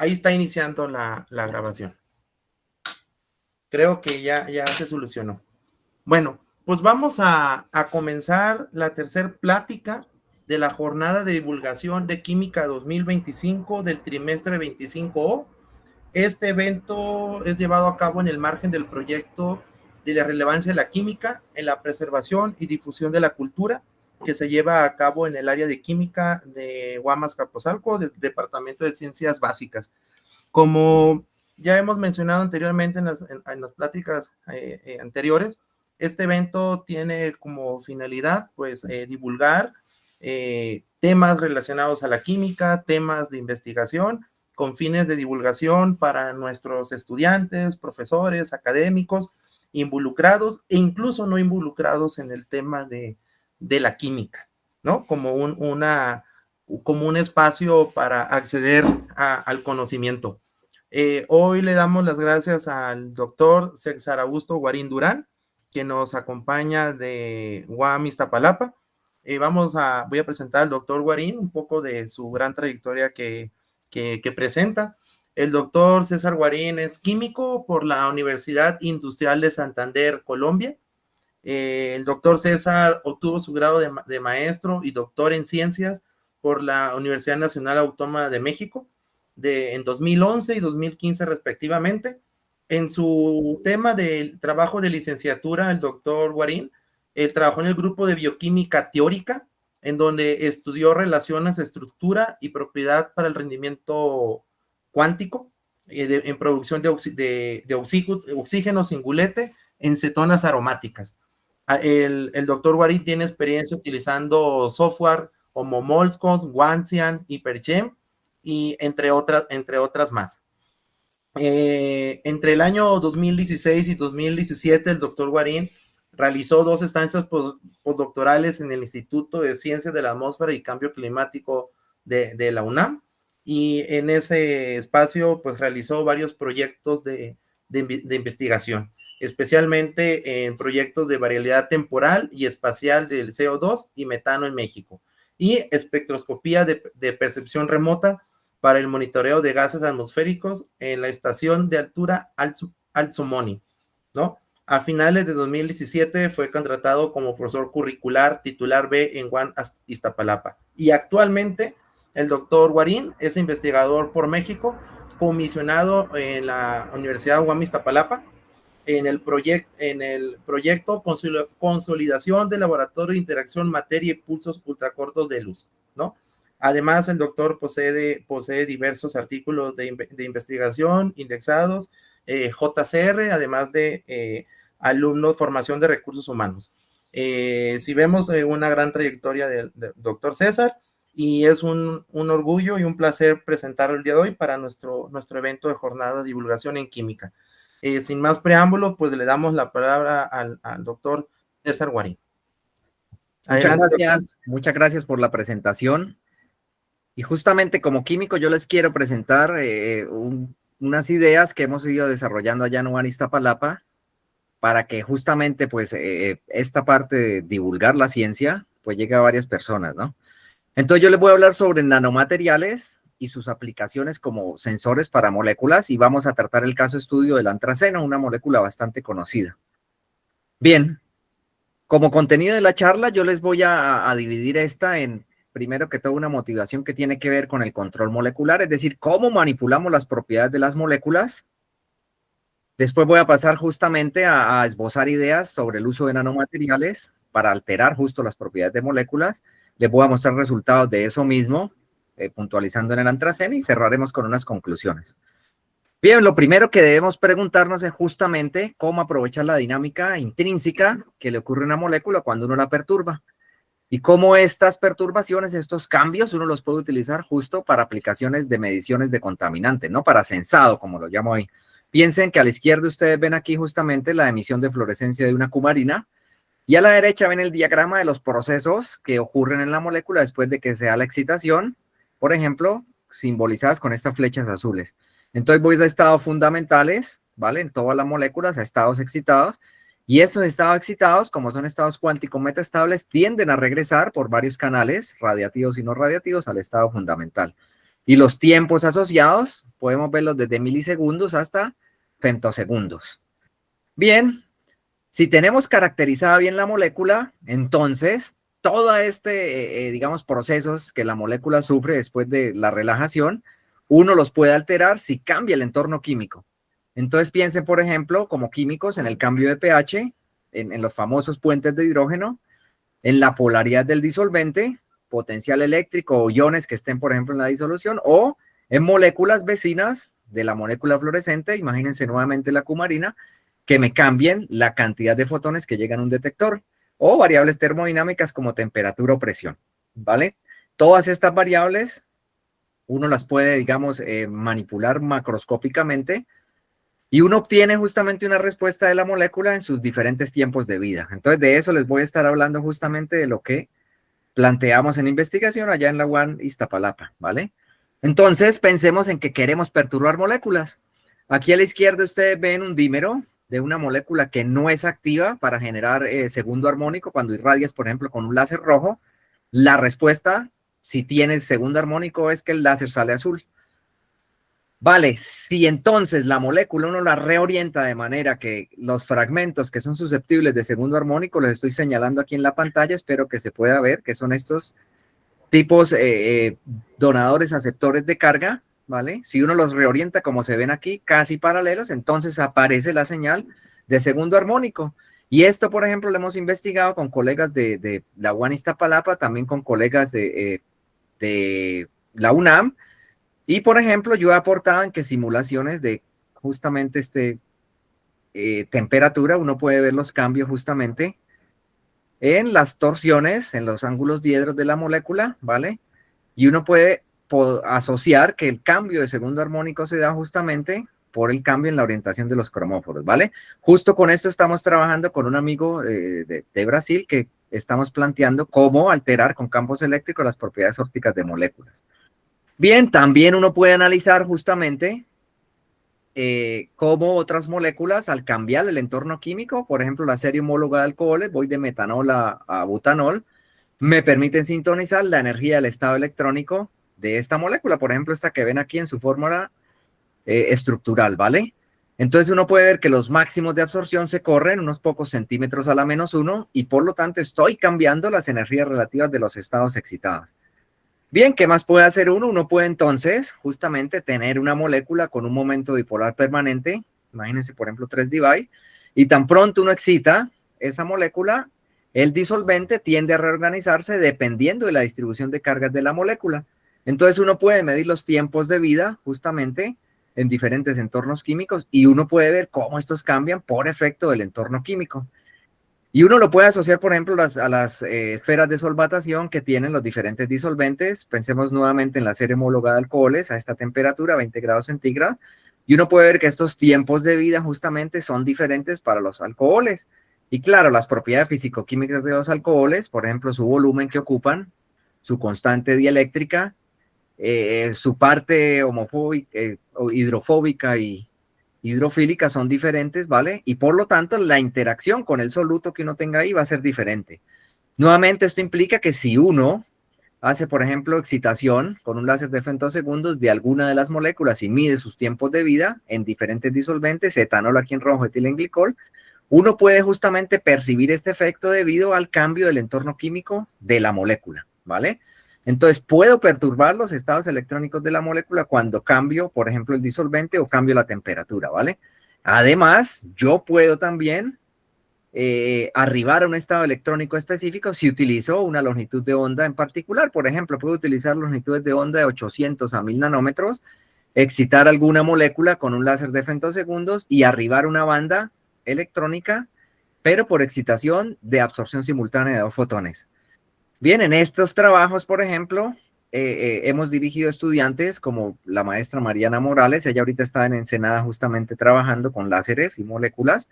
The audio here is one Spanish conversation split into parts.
Ahí está iniciando la grabación. Creo que ya se solucionó. Bueno, pues vamos a comenzar la tercera plática de la jornada de divulgación de Química 2025 del trimestre 25O. Este evento es llevado a cabo en el margen del proyecto de la relevancia de la química en la preservación y difusión de la cultura, que se lleva a cabo en el área de química de Guamas-Capozalco, del Departamento de Ciencias Básicas. Como ya hemos mencionado anteriormente en las pláticas anteriores, este evento tiene como finalidad, pues, divulgar temas relacionados a la química, temas de investigación, con fines de divulgación para nuestros estudiantes, profesores, académicos, involucrados e incluso no involucrados en el tema de la química, ¿no? Como un espacio para acceder al conocimiento. Hoy le damos las gracias al doctor César Augusto Guarín Durán, que nos acompaña de UAM Iztapalapa. Voy a presentar al doctor Guarín un poco de su gran trayectoria que presenta. El doctor César Guarín es químico por la Universidad Industrial de Santander, Colombia. El doctor César obtuvo su grado de maestro y doctor en ciencias por la Universidad Nacional Autónoma de México en 2011 y 2015 respectivamente. En su tema del trabajo de licenciatura, el doctor Guarín trabajó en el grupo de bioquímica teórica, en donde estudió relaciones, estructura y propiedad para el rendimiento cuántico en producción de oxígeno singulete en cetonas aromáticas. El doctor Guarín tiene experiencia utilizando software como Moleskine, Wanxian, HyperGem, y entre otras más. Entre el año 2016 y 2017, el doctor Guarín realizó 2 estancias postdoctorales en el Instituto de Ciencias de la Atmósfera y Cambio Climático de la UNAM, y en ese espacio pues realizó varios proyectos de investigación, especialmente en proyectos de variabilidad temporal y espacial del CO2 y metano en México, y espectroscopía de percepción remota para el monitoreo de gases atmosféricos en la estación de altura Al-Sumoni, ¿no? A finales de 2017 fue contratado como profesor curricular titular B en UAM Iztapalapa. Y actualmente el doctor Guarín es investigador por México, comisionado en la Universidad UAM Iztapalapa, en el proyecto Consolidación del Laboratorio de Interacción Materia y Pulsos Ultracortos de Luz, ¿no? Además, el doctor posee diversos artículos de investigación indexados, JCR, además de alumnos, formación de recursos humanos. Si vemos una gran trayectoria del doctor César, y es un orgullo y un placer presentarlo el día de hoy para nuestro evento de jornada de divulgación en química. Sin más preámbulos, pues le damos la palabra al doctor César Guarín. Muchas gracias por la presentación. Y justamente como químico yo les quiero presentar unas ideas que hemos ido desarrollando allá en UAM Iztapalapa para que justamente pues esta parte de divulgar la ciencia pues llegue a varias personas, ¿no? Entonces yo les voy a hablar sobre nanomateriales y sus aplicaciones como sensores para moléculas, y vamos a tratar el caso estudio del antraceno, una molécula bastante conocida. Bien, como contenido de la charla yo les voy a dividir esta en, primero que todo, una motivación que tiene que ver con el control molecular, es decir, cómo manipulamos las propiedades de las moléculas. Después voy a pasar justamente a esbozar ideas sobre el uso de nanomateriales para alterar justo las propiedades de moléculas. Les voy a mostrar resultados de eso mismo, puntualizando en el antraceno, y cerraremos con unas conclusiones. Bien, lo primero que debemos preguntarnos es justamente cómo aprovechar la dinámica intrínseca que le ocurre a una molécula cuando uno la perturba, y cómo estas perturbaciones, estos cambios, uno los puede utilizar justo para aplicaciones de mediciones de contaminantes, no para sensado, como lo llamo hoy. Piensen que a la izquierda ustedes ven aquí justamente la emisión de fluorescencia de una cumarina, y a la derecha ven el diagrama de los procesos que ocurren en la molécula después de que se da la excitación, por ejemplo, simbolizadas con estas flechas azules. Entonces voy a estados fundamentales, ¿vale? En todas las moléculas, a estados excitados, y estos estados excitados, como son estados cuánticos metaestables, tienden a regresar por varios canales, radiativos y no radiativos, al estado fundamental. Y los tiempos asociados podemos verlos desde milisegundos hasta femtosegundos. Bien, si tenemos caracterizada bien la molécula, entonces todo digamos, procesos que la molécula sufre después de la relajación, uno los puede alterar si cambia el entorno químico. Entonces piensen, por ejemplo, como químicos en el cambio de pH, en los famosos puentes de hidrógeno, en la polaridad del disolvente, potencial eléctrico o iones que estén, por ejemplo, en la disolución, o en moléculas vecinas de la molécula fluorescente, imagínense nuevamente la cumarina, que me cambien la cantidad de fotones que llegan a un detector, o variables termodinámicas como temperatura o presión, ¿vale? Todas estas variables uno las puede, digamos, manipular macroscópicamente y uno obtiene justamente una respuesta de la molécula en sus diferentes tiempos de vida. Entonces, de eso les voy a estar hablando justamente de lo que planteamos en investigación allá en la UAN Iztapalapa, ¿vale? Entonces, pensemos en que queremos perturbar moléculas. Aquí a la izquierda ustedes ven un dímero de una molécula que no es activa para generar segundo armónico. Cuando irradias, por ejemplo, con un láser rojo, la respuesta, si tienes segundo armónico, es que el láser sale azul. Vale, si entonces la molécula uno la reorienta de manera que los fragmentos que son susceptibles de segundo armónico, los estoy señalando aquí en la pantalla, espero que se pueda ver, que son estos tipos donadores aceptores de carga, ¿vale? Si uno los reorienta como se ven aquí, casi paralelos, entonces aparece la señal de segundo armónico. Y esto, por ejemplo, lo hemos investigado con colegas de la UAN Iztapalapa, también con colegas de la UNAM. Y, por ejemplo, yo he aportado en que simulaciones de justamente temperatura, uno puede ver los cambios justamente en las torsiones, en los ángulos diedros de la molécula, ¿vale? Y uno puede asociar que el cambio de segundo armónico se da justamente por el cambio en la orientación de los cromóforos, ¿vale? Justo con esto estamos trabajando con un amigo de Brasil que estamos planteando cómo alterar con campos eléctricos las propiedades ópticas de moléculas. Bien, también uno puede analizar justamente cómo otras moléculas, al cambiar el entorno químico, por ejemplo, la serie homóloga de alcoholes, voy de metanol a butanol, me permiten sintonizar la energía del estado electrónico de esta molécula, por ejemplo, esta que ven aquí en su fórmula estructural, ¿vale? Entonces uno puede ver que los máximos de absorción se corren unos pocos centímetros a la -1 y por lo tanto estoy cambiando las energías relativas de los estados excitados. Bien, ¿qué más puede hacer uno? Uno puede entonces justamente tener una molécula con un momento dipolar permanente, imagínense por ejemplo 3 Debye, y tan pronto uno excita esa molécula, el disolvente tiende a reorganizarse dependiendo de la distribución de cargas de la molécula. Entonces uno puede medir los tiempos de vida justamente en diferentes entornos químicos y uno puede ver cómo estos cambian por efecto del entorno químico. Y uno lo puede asociar, por ejemplo, a las esferas de solvatación que tienen los diferentes disolventes. Pensemos nuevamente en la serie homologada de alcoholes a esta temperatura, 20 grados centígrados. Y uno puede ver que estos tiempos de vida justamente son diferentes para los alcoholes. Y claro, las propiedades físico-químicas de los alcoholes, por ejemplo, su volumen que ocupan, su constante dieléctrica, su parte homofóbica, hidrofóbica y hidrofílica son diferentes, ¿vale? Y por lo tanto, la interacción con el soluto que uno tenga ahí va a ser diferente. Nuevamente, esto implica que si uno hace, por ejemplo, excitación con un láser de femtosegundos de alguna de las moléculas y mide sus tiempos de vida en diferentes disolventes, etanol aquí en rojo, etilenglicol, uno puede justamente percibir este efecto debido al cambio del entorno químico de la molécula, ¿vale? Entonces, puedo perturbar los estados electrónicos de la molécula cuando cambio, por ejemplo, el disolvente o cambio la temperatura, ¿vale? Además, yo puedo también arribar a un estado electrónico específico si utilizo una longitud de onda en particular. Por ejemplo, puedo utilizar longitudes de onda de 800 a 1000 nanómetros, excitar alguna molécula con un láser de femtosegundos y arribar una banda electrónica, pero por excitación de absorción simultánea de 2 fotones. Bien, en estos trabajos, por ejemplo, hemos dirigido estudiantes como la maestra Mariana Morales, ella ahorita está en Ensenada justamente trabajando con láseres y moléculas,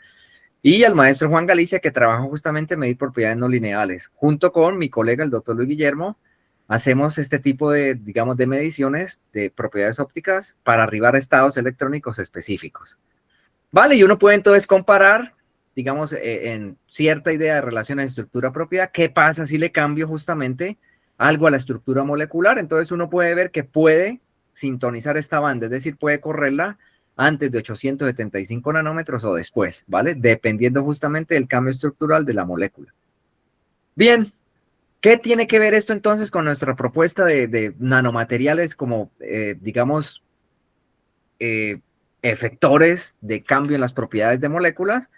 y al maestro Juan Galicia, que trabaja justamente en medir propiedades no lineales. Junto con mi colega, el doctor Luis Guillermo, hacemos este tipo de, digamos, de mediciones de propiedades ópticas para arribar a estados electrónicos específicos. Vale, y uno puede entonces comparar, digamos, en cierta idea de relación a estructura-propiedad, ¿qué pasa si le cambio justamente algo a la estructura molecular? Entonces uno puede ver que puede sintonizar esta banda, es decir, puede correrla antes de 875 nanómetros o después, ¿vale? Dependiendo justamente del cambio estructural de la molécula. Bien, ¿qué tiene que ver esto entonces con nuestra propuesta de nanomateriales como, digamos, efectores de cambio en las propiedades de moléculas?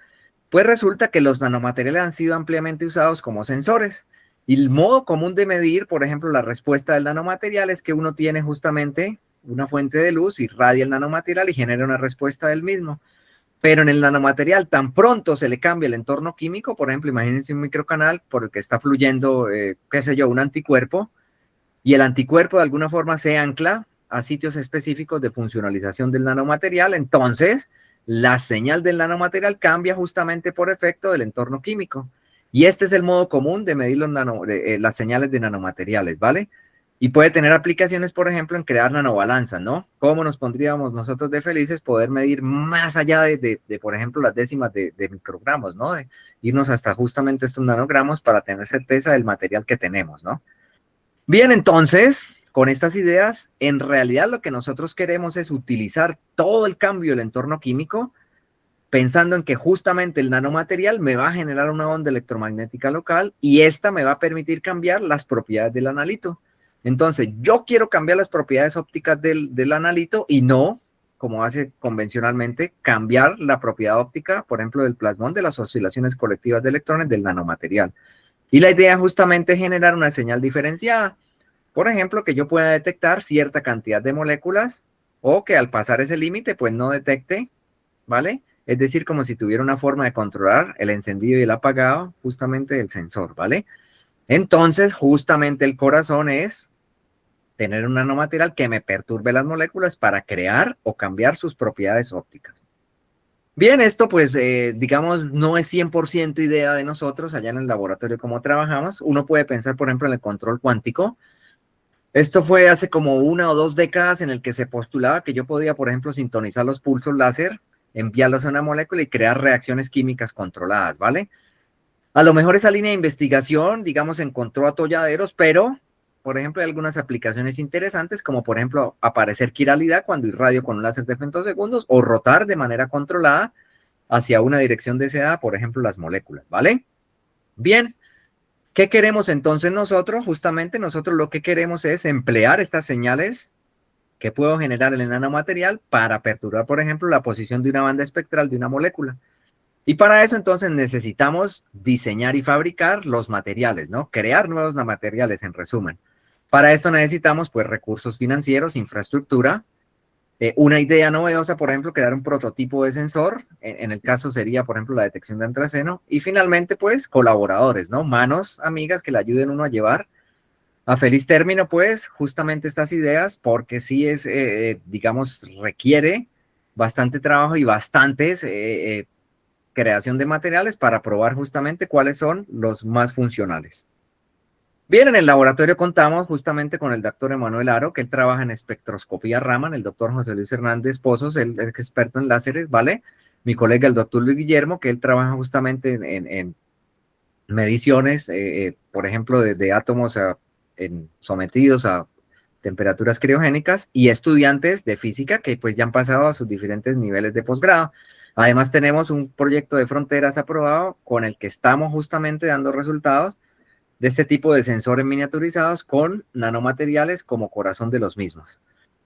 Pues resulta que los nanomateriales han sido ampliamente usados como sensores. Y el modo común de medir, por ejemplo, la respuesta del nanomaterial es que uno tiene justamente una fuente de luz, irradia el nanomaterial y genera una respuesta del mismo. Pero en el nanomaterial, tan pronto se le cambia el entorno químico, por ejemplo, imagínense un microcanal por el que está fluyendo, qué sé yo, un anticuerpo, y el anticuerpo de alguna forma se ancla a sitios específicos de funcionalización del nanomaterial, entonces la señal del nanomaterial cambia justamente por efecto del entorno químico. Y este es el modo común de medir las señales de nanomateriales, ¿vale? Y puede tener aplicaciones, por ejemplo, en crear nanobalanzas, ¿no? ¿Cómo nos pondríamos nosotros de felices poder medir más allá por ejemplo, las décimas de microgramos, ¿no? De irnos hasta justamente estos nanogramos para tener certeza del material que tenemos, ¿no? Bien, entonces, con estas ideas, en realidad lo que nosotros queremos es utilizar todo el cambio del entorno químico, pensando en que justamente el nanomaterial me va a generar una onda electromagnética local y esta me va a permitir cambiar las propiedades del analito. Entonces, yo quiero cambiar las propiedades ópticas del analito y no, como hace convencionalmente, cambiar la propiedad óptica, por ejemplo, del plasmón de las oscilaciones colectivas de electrones del nanomaterial. Y la idea justamente es generar una señal diferenciada. Por ejemplo, que yo pueda detectar cierta cantidad de moléculas o que al pasar ese límite, pues no detecte, ¿vale? Es decir, como si tuviera una forma de controlar el encendido y el apagado justamente del sensor, ¿vale? Entonces, justamente el corazón es tener un nanomaterial que me perturbe las moléculas para crear o cambiar sus propiedades ópticas. Bien, esto pues, digamos, no es 100% idea de nosotros allá en el laboratorio como trabajamos. Uno puede pensar, por ejemplo, en el control cuántico. Esto fue hace como 1 o 2 décadas en el que se postulaba que yo podía, por ejemplo, sintonizar los pulsos láser, enviarlos a una molécula y crear reacciones químicas controladas, ¿vale? A lo mejor esa línea de investigación, digamos, encontró atolladeros, pero, por ejemplo, hay algunas aplicaciones interesantes, como por ejemplo, aparecer quiralidad cuando irradio con un láser de femtosegundos o rotar de manera controlada hacia una dirección deseada, por ejemplo, las moléculas, ¿vale? Bien, ¿qué queremos entonces nosotros? Justamente nosotros lo que queremos es emplear estas señales que puedo generar en el nanomaterial para perturbar, por ejemplo, la posición de una banda espectral de una molécula. Y para eso entonces necesitamos diseñar y fabricar los materiales, ¿no? Crear nuevos materiales, en resumen. Para esto necesitamos pues recursos financieros, infraestructura, una idea novedosa, por ejemplo, crear un prototipo de sensor, en el caso sería, por ejemplo, la detección de antraceno, y finalmente pues colaboradores, ¿no? Manos amigas que le ayuden uno a llevar a feliz término pues justamente estas ideas, porque sí es, digamos, requiere bastante trabajo y bastantes creación de materiales para probar justamente cuáles son los más funcionales. Bien, en el laboratorio contamos justamente con el doctor Emanuel Aro, que él trabaja en espectroscopía Raman, el doctor José Luis Hernández Pozos, él es experto en láseres, ¿vale? Mi colega, el doctor Luis Guillermo, que él trabaja justamente en mediciones, por ejemplo, de átomos sometidos a temperaturas criogénicas y estudiantes de física que pues ya han pasado a sus diferentes niveles de posgrado. Además tenemos un proyecto de fronteras aprobado con el que estamos justamente dando resultados de este tipo de sensores miniaturizados con nanomateriales como corazón de los mismos.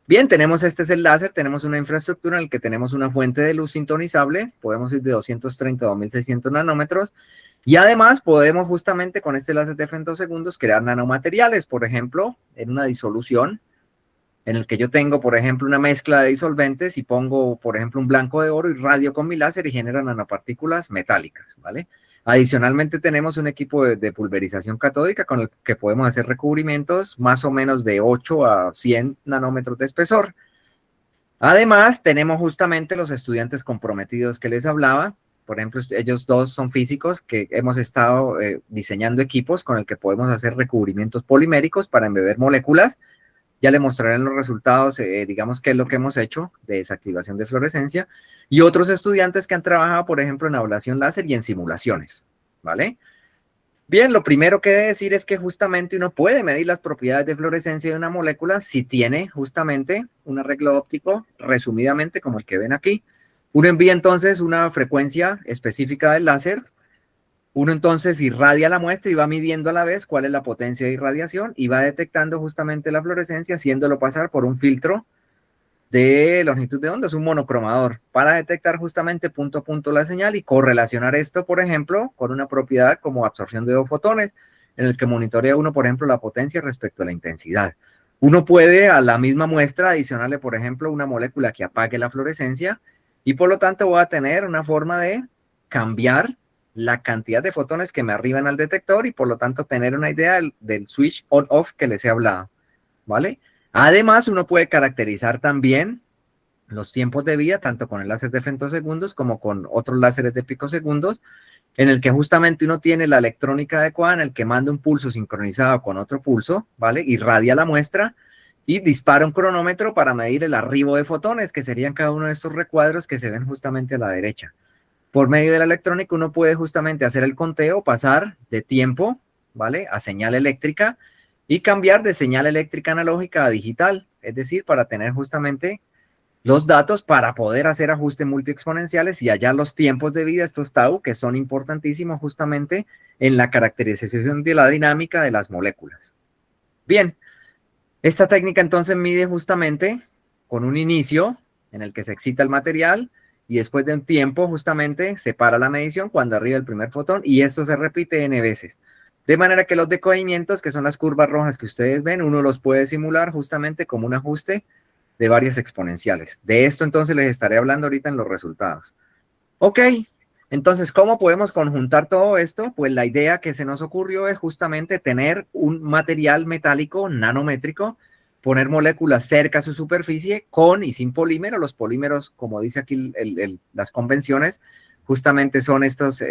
Bien, este es el láser, tenemos una infraestructura en la que tenemos una fuente de luz sintonizable, podemos ir de 230 a 2600 nanómetros, y además podemos justamente con este láser de femtosegundos crear nanomateriales, por ejemplo, en una disolución, en el que yo tengo, por ejemplo, una mezcla de disolventes y pongo, por ejemplo, un blanco de oro y radio con mi láser y genera nanopartículas metálicas, ¿vale? Adicionalmente tenemos un equipo de pulverización catódica con el que podemos hacer recubrimientos más o menos de 8 a 100 nanómetros de espesor. Además, tenemos justamente los estudiantes comprometidos que les hablaba. Por ejemplo, ellos dos son físicos que hemos estado diseñando equipos con el que podemos hacer recubrimientos poliméricos para embeber moléculas. Ya le mostraré los resultados, digamos, qué es lo que hemos hecho de desactivación de fluorescencia, y otros estudiantes que han trabajado, por ejemplo, en ablación láser y en simulaciones, ¿vale? Bien, lo primero que debe decir es que justamente uno puede medir las propiedades de fluorescencia de una molécula si tiene justamente un arreglo óptico, resumidamente como el que ven aquí. Uno envía entonces una frecuencia específica del láser. Uno entonces irradia la muestra y va midiendo a la vez cuál es la potencia de irradiación y va detectando justamente la fluorescencia, haciéndolo pasar por un filtro de longitud de onda, es un monocromador, para detectar justamente punto a punto la señal y correlacionar esto, por ejemplo, con una propiedad como absorción de 2 fotones, en el que monitorea uno, por ejemplo, la potencia respecto a la intensidad. Uno puede a la misma muestra adicionarle, por ejemplo, una molécula que apague la fluorescencia y por lo tanto voy a tener una forma de cambiar la cantidad de fotones que me arriban al detector y por lo tanto tener una idea del switch on-off que les he hablado, ¿vale? Además, uno puede caracterizar también los tiempos de vida, tanto con el láser de femtosegundos como con otros láseres de picosegundos, en el que justamente uno tiene la electrónica adecuada, en el que manda un pulso sincronizado con otro pulso, ¿vale? Irradia la muestra y dispara un cronómetro para medir el arribo de fotones, que serían cada uno de estos recuadros que se ven justamente a la derecha. Por medio de la electrónica uno puede justamente hacer el conteo, pasar de tiempo, ¿vale? A señal eléctrica y cambiar de señal eléctrica analógica a digital, es decir, para tener justamente los datos para poder hacer ajustes multiexponenciales y hallar los tiempos de vida, estos tau, que son importantísimos justamente en la caracterización de la dinámica de las moléculas. Bien, esta técnica entonces mide justamente con un inicio en el que se excita el material y después de un tiempo justamente se para la medición cuando arriba el primer fotón y esto se repite n veces. De manera que los decaimientos, que son las curvas rojas que ustedes ven, uno los puede simular justamente como un ajuste de varias exponenciales. De esto entonces les estaré hablando ahorita en los resultados. Ok, entonces, ¿cómo podemos conjuntar todo esto? Pues la idea que se nos ocurrió es justamente tener un material metálico nanométrico, poner moléculas cerca a su superficie con y sin polímero. Los polímeros, como dice aquí las convenciones, justamente son estos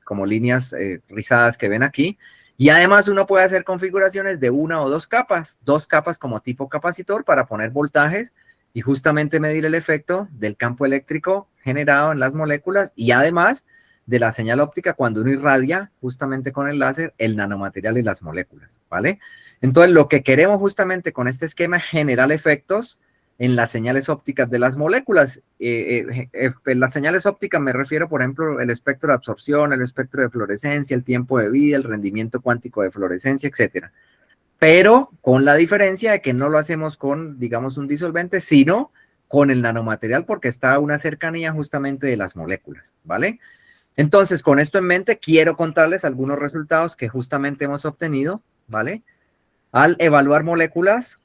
como líneas rizadas que ven aquí. Y además uno puede hacer configuraciones de 1 o 2 capas como tipo capacitor para poner voltajes y justamente medir el efecto del campo eléctrico generado en las moléculas y además de la señal óptica cuando uno irradia justamente con el láser el nanomaterial y las moléculas, ¿vale? Entonces, lo que queremos justamente con este esquema es generar efectos en las señales ópticas de las moléculas. En las señales ópticas me refiero, por ejemplo, el espectro de absorción, el espectro de fluorescencia, el tiempo de vida, el rendimiento cuántico de fluorescencia, etcétera. Pero con la diferencia de que no lo hacemos con, digamos, un disolvente, sino con el nanomaterial porque está a una cercanía justamente de las moléculas, ¿vale? Entonces, con esto en mente, quiero contarles algunos resultados que justamente hemos obtenido, ¿vale? Al evaluar moléculas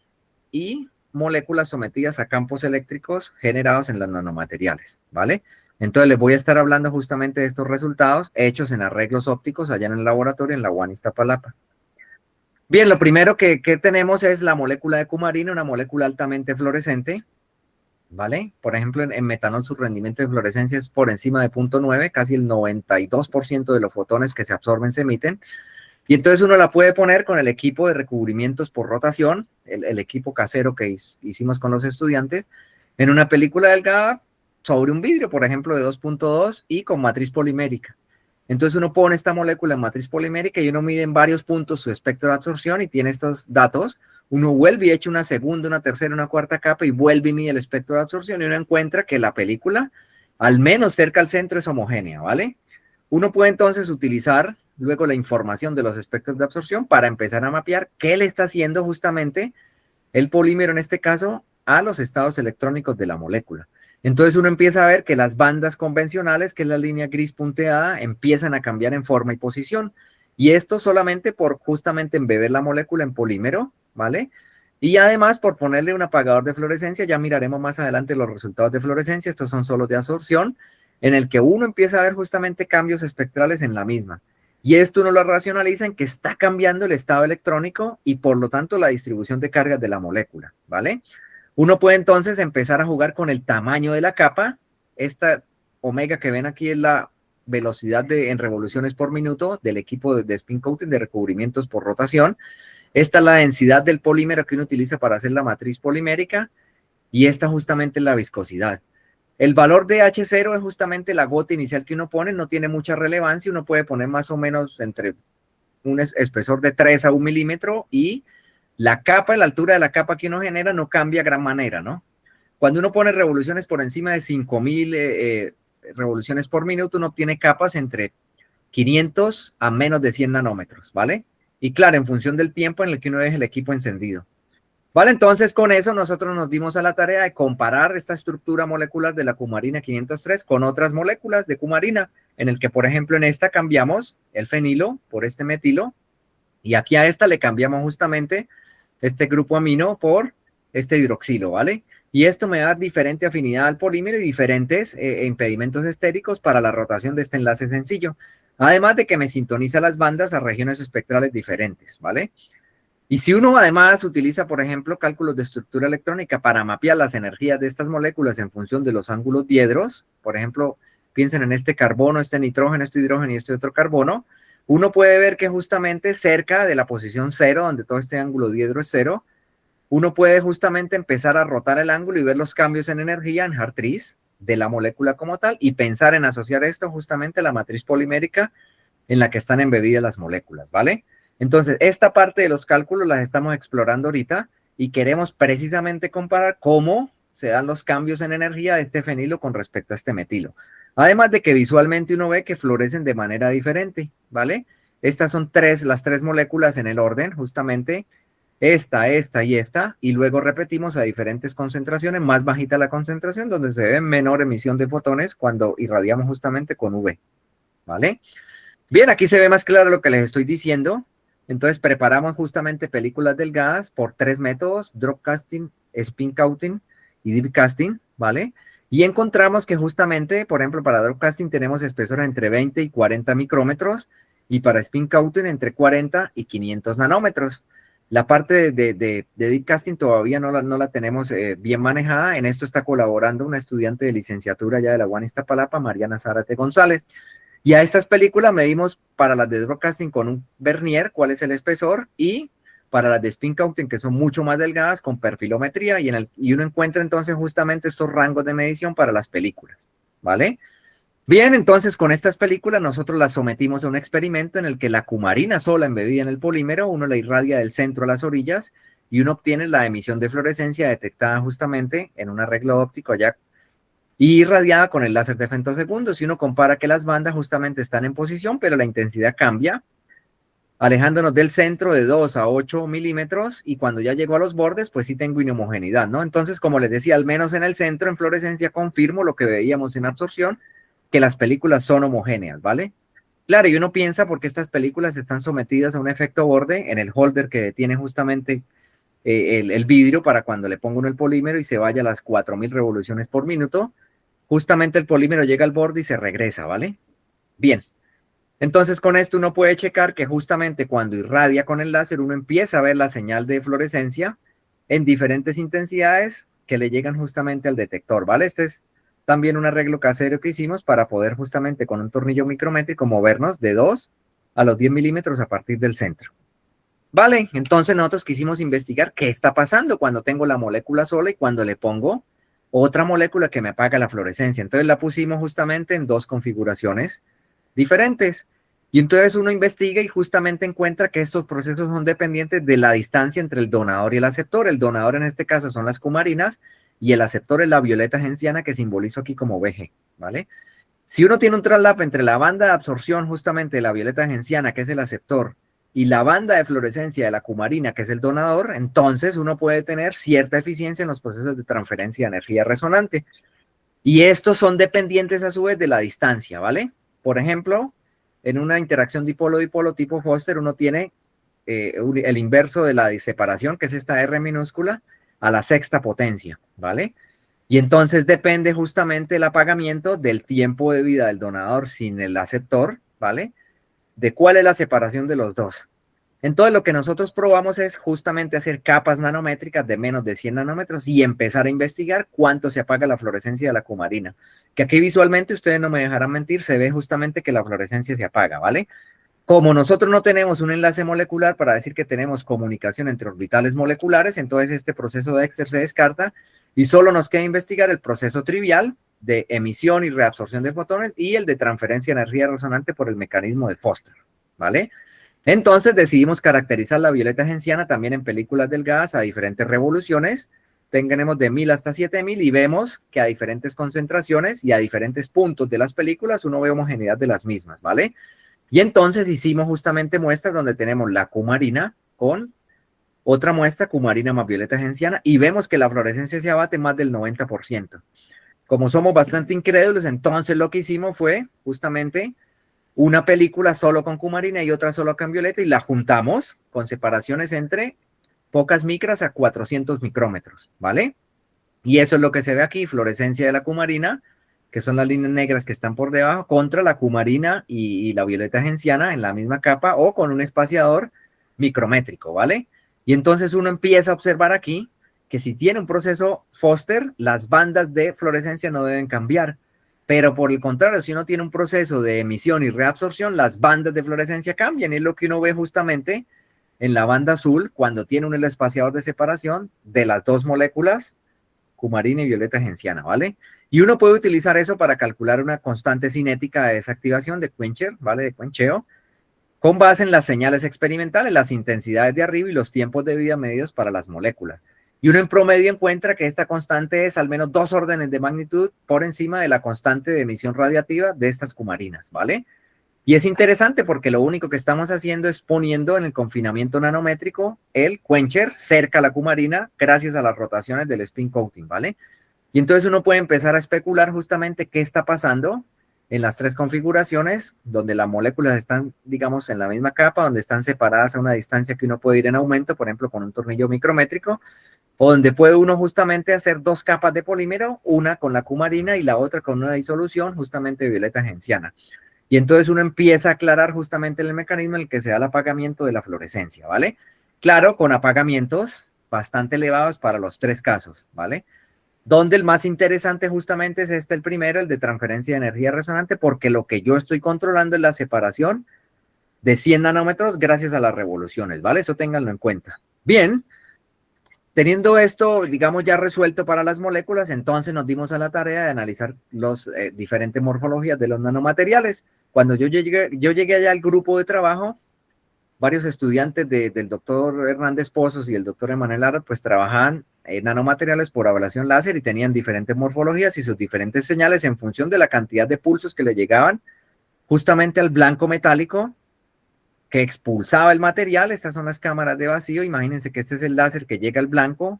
y moléculas sometidas a campos eléctricos generados en los nanomateriales, ¿vale? Entonces, les voy a estar hablando justamente de estos resultados hechos en arreglos ópticos allá en el laboratorio en la UAN Iztapalapa. Bien, lo primero que tenemos es la molécula de cumarina, una molécula altamente fluorescente, ¿vale? Por ejemplo, en metanol su rendimiento de fluorescencia es por encima de 0.9, casi el 92% de los fotones que se absorben se emiten. Y entonces uno la puede poner con el equipo de recubrimientos por rotación, el equipo casero que hicimos con los estudiantes, en una película delgada sobre un vidrio, por ejemplo, de 2.2 y con matriz polimérica. Entonces uno pone esta molécula en matriz polimérica y uno mide en varios puntos su espectro de absorción y tiene estos datos. Uno vuelve y echa una segunda, una tercera, una cuarta capa y vuelve y mide el espectro de absorción y uno encuentra que la película, al menos cerca al centro, es homogénea, ¿vale? Uno puede entonces utilizar luego la información de los espectros de absorción para empezar a mapear qué le está haciendo justamente el polímero, en este caso, a los estados electrónicos de la molécula. Entonces uno empieza a ver que las bandas convencionales, que es la línea gris punteada, empiezan a cambiar en forma y posición. Y esto solamente por justamente embeber la molécula en polímero, ¿vale? Y además por ponerle un apagador de fluorescencia, ya miraremos más adelante los resultados de fluorescencia, estos son solo de absorción, en el que uno empieza a ver justamente cambios espectrales en la misma. Y esto uno lo racionaliza en que está cambiando el estado electrónico y por lo tanto la distribución de cargas de la molécula, ¿vale? Uno puede entonces empezar a jugar con el tamaño de la capa. Esta omega que ven aquí es la velocidad en revoluciones por minuto del equipo de spin coating de recubrimientos por rotación. Esta es la densidad del polímero que uno utiliza para hacer la matriz polimérica y esta justamente es la viscosidad. El valor de H0 es justamente la gota inicial que uno pone, no tiene mucha relevancia, uno puede poner más o menos entre un espesor de 3 a 1 milímetro y la capa, la altura de la capa que uno genera no cambia a gran manera, ¿no? Cuando uno pone revoluciones por encima de 5000 revoluciones por minuto, uno obtiene capas entre 500 a menos de 100 nanómetros, ¿vale? Y claro, en función del tiempo en el que uno deje el equipo encendido. Vale, entonces con eso nosotros nos dimos a la tarea de comparar esta estructura molecular de la cumarina 503 con otras moléculas de cumarina, en el que, por ejemplo, en esta cambiamos el fenilo por este metilo, y aquí a esta le cambiamos justamente este grupo amino por este hidroxilo, ¿vale? Y esto me da diferente afinidad al polímero y diferentes impedimentos estéricos para la rotación de este enlace sencillo, además de que me sintoniza las bandas a regiones espectrales diferentes, ¿vale? Y si uno además utiliza, por ejemplo, cálculos de estructura electrónica para mapear las energías de estas moléculas en función de los ángulos diedros, por ejemplo, piensen en este carbono, este nitrógeno, este hidrógeno y este otro carbono, uno puede ver que justamente cerca de la posición 0, donde todo este ángulo diedro es 0, uno puede justamente empezar a rotar el ángulo y ver los cambios en energía en Hartree de la molécula como tal y pensar en asociar esto justamente a la matriz polimérica en la que están embebidas las moléculas, ¿vale? Entonces, esta parte de los cálculos las estamos explorando ahorita y queremos precisamente comparar cómo se dan los cambios en energía de este fenilo con respecto a este metilo. Además de que visualmente uno ve que florecen de manera diferente, ¿vale? Estas son las tres moléculas en el orden, justamente esta y esta, y luego repetimos a diferentes concentraciones, más bajita la concentración, donde se ve menor emisión de fotones cuando irradiamos justamente con UV, ¿vale? Bien, aquí se ve más claro lo que les estoy diciendo. Entonces preparamos justamente películas delgadas por 3 métodos: drop casting, spin counting y deep casting, ¿vale? Y encontramos que justamente, por ejemplo, para drop casting tenemos espesor entre 20 y 40 micrómetros y para spin counting entre 40 y 500 nanómetros. La parte de deep casting todavía no la tenemos bien manejada. En esto está colaborando una estudiante de licenciatura ya de la UAN Iztapalapa, Mariana Zárate González. Y a estas películas medimos para las de drop casting con un vernier cuál es el espesor, y para las de spin counting, que son mucho más delgadas, con perfilometría, y uno encuentra entonces justamente estos rangos de medición para las películas, ¿vale? Bien, entonces con estas películas nosotros las sometimos a un experimento en el que la cumarina sola embebida en el polímero, uno la irradia del centro a las orillas y uno obtiene la emisión de fluorescencia detectada justamente en un arreglo óptico allá y irradiada con el láser de femtosegundos. Si uno compara que las bandas justamente están en posición, pero la intensidad cambia, alejándonos del centro de 2 a 8 milímetros, y cuando ya llego a los bordes, pues sí tengo inhomogeneidad, ¿no? Entonces, como les decía, al menos en el centro, en fluorescencia, confirmo lo que veíamos en absorción, que las películas son homogéneas, ¿vale? Claro, y uno piensa porque estas películas están sometidas a un efecto borde en el holder que detiene justamente el vidrio para cuando le pongo uno el polímero y se vaya a las 4000 revoluciones por minuto, justamente el polímero llega al borde y se regresa, ¿vale? Bien. Entonces, con esto uno puede checar que justamente cuando irradia con el láser, uno empieza a ver la señal de fluorescencia en diferentes intensidades que le llegan justamente al detector, ¿vale? Este es también un arreglo casero que hicimos para poder justamente con un tornillo micrométrico movernos de 2 a los 10 milímetros a partir del centro. Vale, entonces nosotros quisimos investigar qué está pasando cuando tengo la molécula sola y cuando le pongo otra molécula que me apaga la fluorescencia. Entonces la pusimos justamente en 2 configuraciones diferentes. Y entonces uno investiga y justamente encuentra que estos procesos son dependientes de la distancia entre el donador y el aceptor. El donador en este caso son las cumarinas y el aceptor es la violeta genciana, que simbolizo aquí como VG, ¿vale? Si uno tiene un traslap entre la banda de absorción justamente de la violeta genciana, que es el aceptor, y la banda de fluorescencia de la cumarina, que es el donador, entonces uno puede tener cierta eficiencia en los procesos de transferencia de energía resonante. Y estos son dependientes a su vez de la distancia, ¿vale? Por ejemplo, en una interacción dipolo-dipolo tipo Foster, uno tiene el inverso de la separación, que es esta R minúscula, a la 6ª potencia, ¿vale? Y entonces depende justamente el apagamiento del tiempo de vida del donador sin el aceptor, ¿vale? De cuál es la separación de los dos. Entonces lo que nosotros probamos es justamente hacer capas nanométricas de menos de 100 nanómetros y empezar a investigar cuánto se apaga la fluorescencia de la cumarina. Que aquí visualmente, ustedes no me dejarán mentir, se ve justamente que la fluorescencia se apaga, ¿vale? Como nosotros no tenemos un enlace molecular para decir que tenemos comunicación entre orbitales moleculares, entonces este proceso de Exter se descarta y solo nos queda investigar el proceso trivial de emisión y reabsorción de fotones y el de transferencia de energía resonante por el mecanismo de Foster, ¿vale? Entonces decidimos caracterizar la violeta genciana también en películas delgadas a diferentes revoluciones. Tenemos de 1000 hasta 7000 y vemos que a diferentes concentraciones y a diferentes puntos de las películas uno ve homogeneidad de las mismas, ¿vale? Y entonces hicimos justamente muestras donde tenemos la cumarina con otra muestra, cumarina más violeta genciana, y vemos que la fluorescencia se abate más del 90%. Como somos bastante incrédulos, entonces lo que hicimos fue justamente una película solo con cumarina y otra solo con violeta y la juntamos con separaciones entre pocas micras a 400 micrómetros, ¿vale? Y eso es lo que se ve aquí, fluorescencia de la cumarina, que son las líneas negras que están por debajo, contra la cumarina y la violeta genciana en la misma capa o con un espaciador micrométrico, ¿vale? Y entonces uno empieza a observar aquí que si tiene un proceso Foster, las bandas de fluorescencia no deben cambiar. Pero por el contrario, si uno tiene un proceso de emisión y reabsorción, las bandas de fluorescencia cambian. Y es lo que uno ve justamente en la banda azul cuando tiene un espaciador de separación de las dos moléculas, cumarina y violeta genciana, ¿vale? Y uno puede utilizar eso para calcular una constante cinética de desactivación de quencher, ¿vale? De quencheo, con base en las señales experimentales, las intensidades de arriba y los tiempos de vida medios para las moléculas. Y uno en promedio encuentra que esta constante es al menos 2 órdenes de magnitud por encima de la constante de emisión radiativa de estas cumarinas, ¿vale? Y es interesante porque lo único que estamos haciendo es poniendo en el confinamiento nanométrico el quencher cerca a la cumarina gracias a las rotaciones del spin coating, ¿vale? Y entonces uno puede empezar a especular justamente qué está pasando en las tres configuraciones, donde las moléculas están, digamos, en la misma capa, donde están separadas a una distancia que uno puede ir en aumento, por ejemplo, con un tornillo micrométrico, o donde puede uno justamente hacer 2 capas de polímero, una con la cumarina y la otra con una disolución justamente de violeta genciana. Y entonces uno empieza a aclarar justamente el mecanismo en el que se da el apagamiento de la fluorescencia, ¿vale? Claro, con apagamientos bastante elevados para los 3 casos, ¿vale? Donde el más interesante justamente es el primero, el de transferencia de energía resonante, porque lo que yo estoy controlando es la separación de 100 nanómetros gracias a las revoluciones, ¿vale? Eso ténganlo en cuenta. Bien, teniendo esto, digamos, ya resuelto para las moléculas, entonces nos dimos a la tarea de analizar las diferentes morfologías de los nanomateriales. Cuando yo llegué allá al grupo de trabajo, varios estudiantes del doctor Hernández Pozos y el doctor Emanuel Ara, pues trabajaban en nanomateriales por ablación láser y tenían diferentes morfologías y sus diferentes señales en función de la cantidad de pulsos que le llegaban justamente al blanco metálico que expulsaba el material. Estas son las cámaras de vacío. Imagínense que este es el láser que llega al blanco.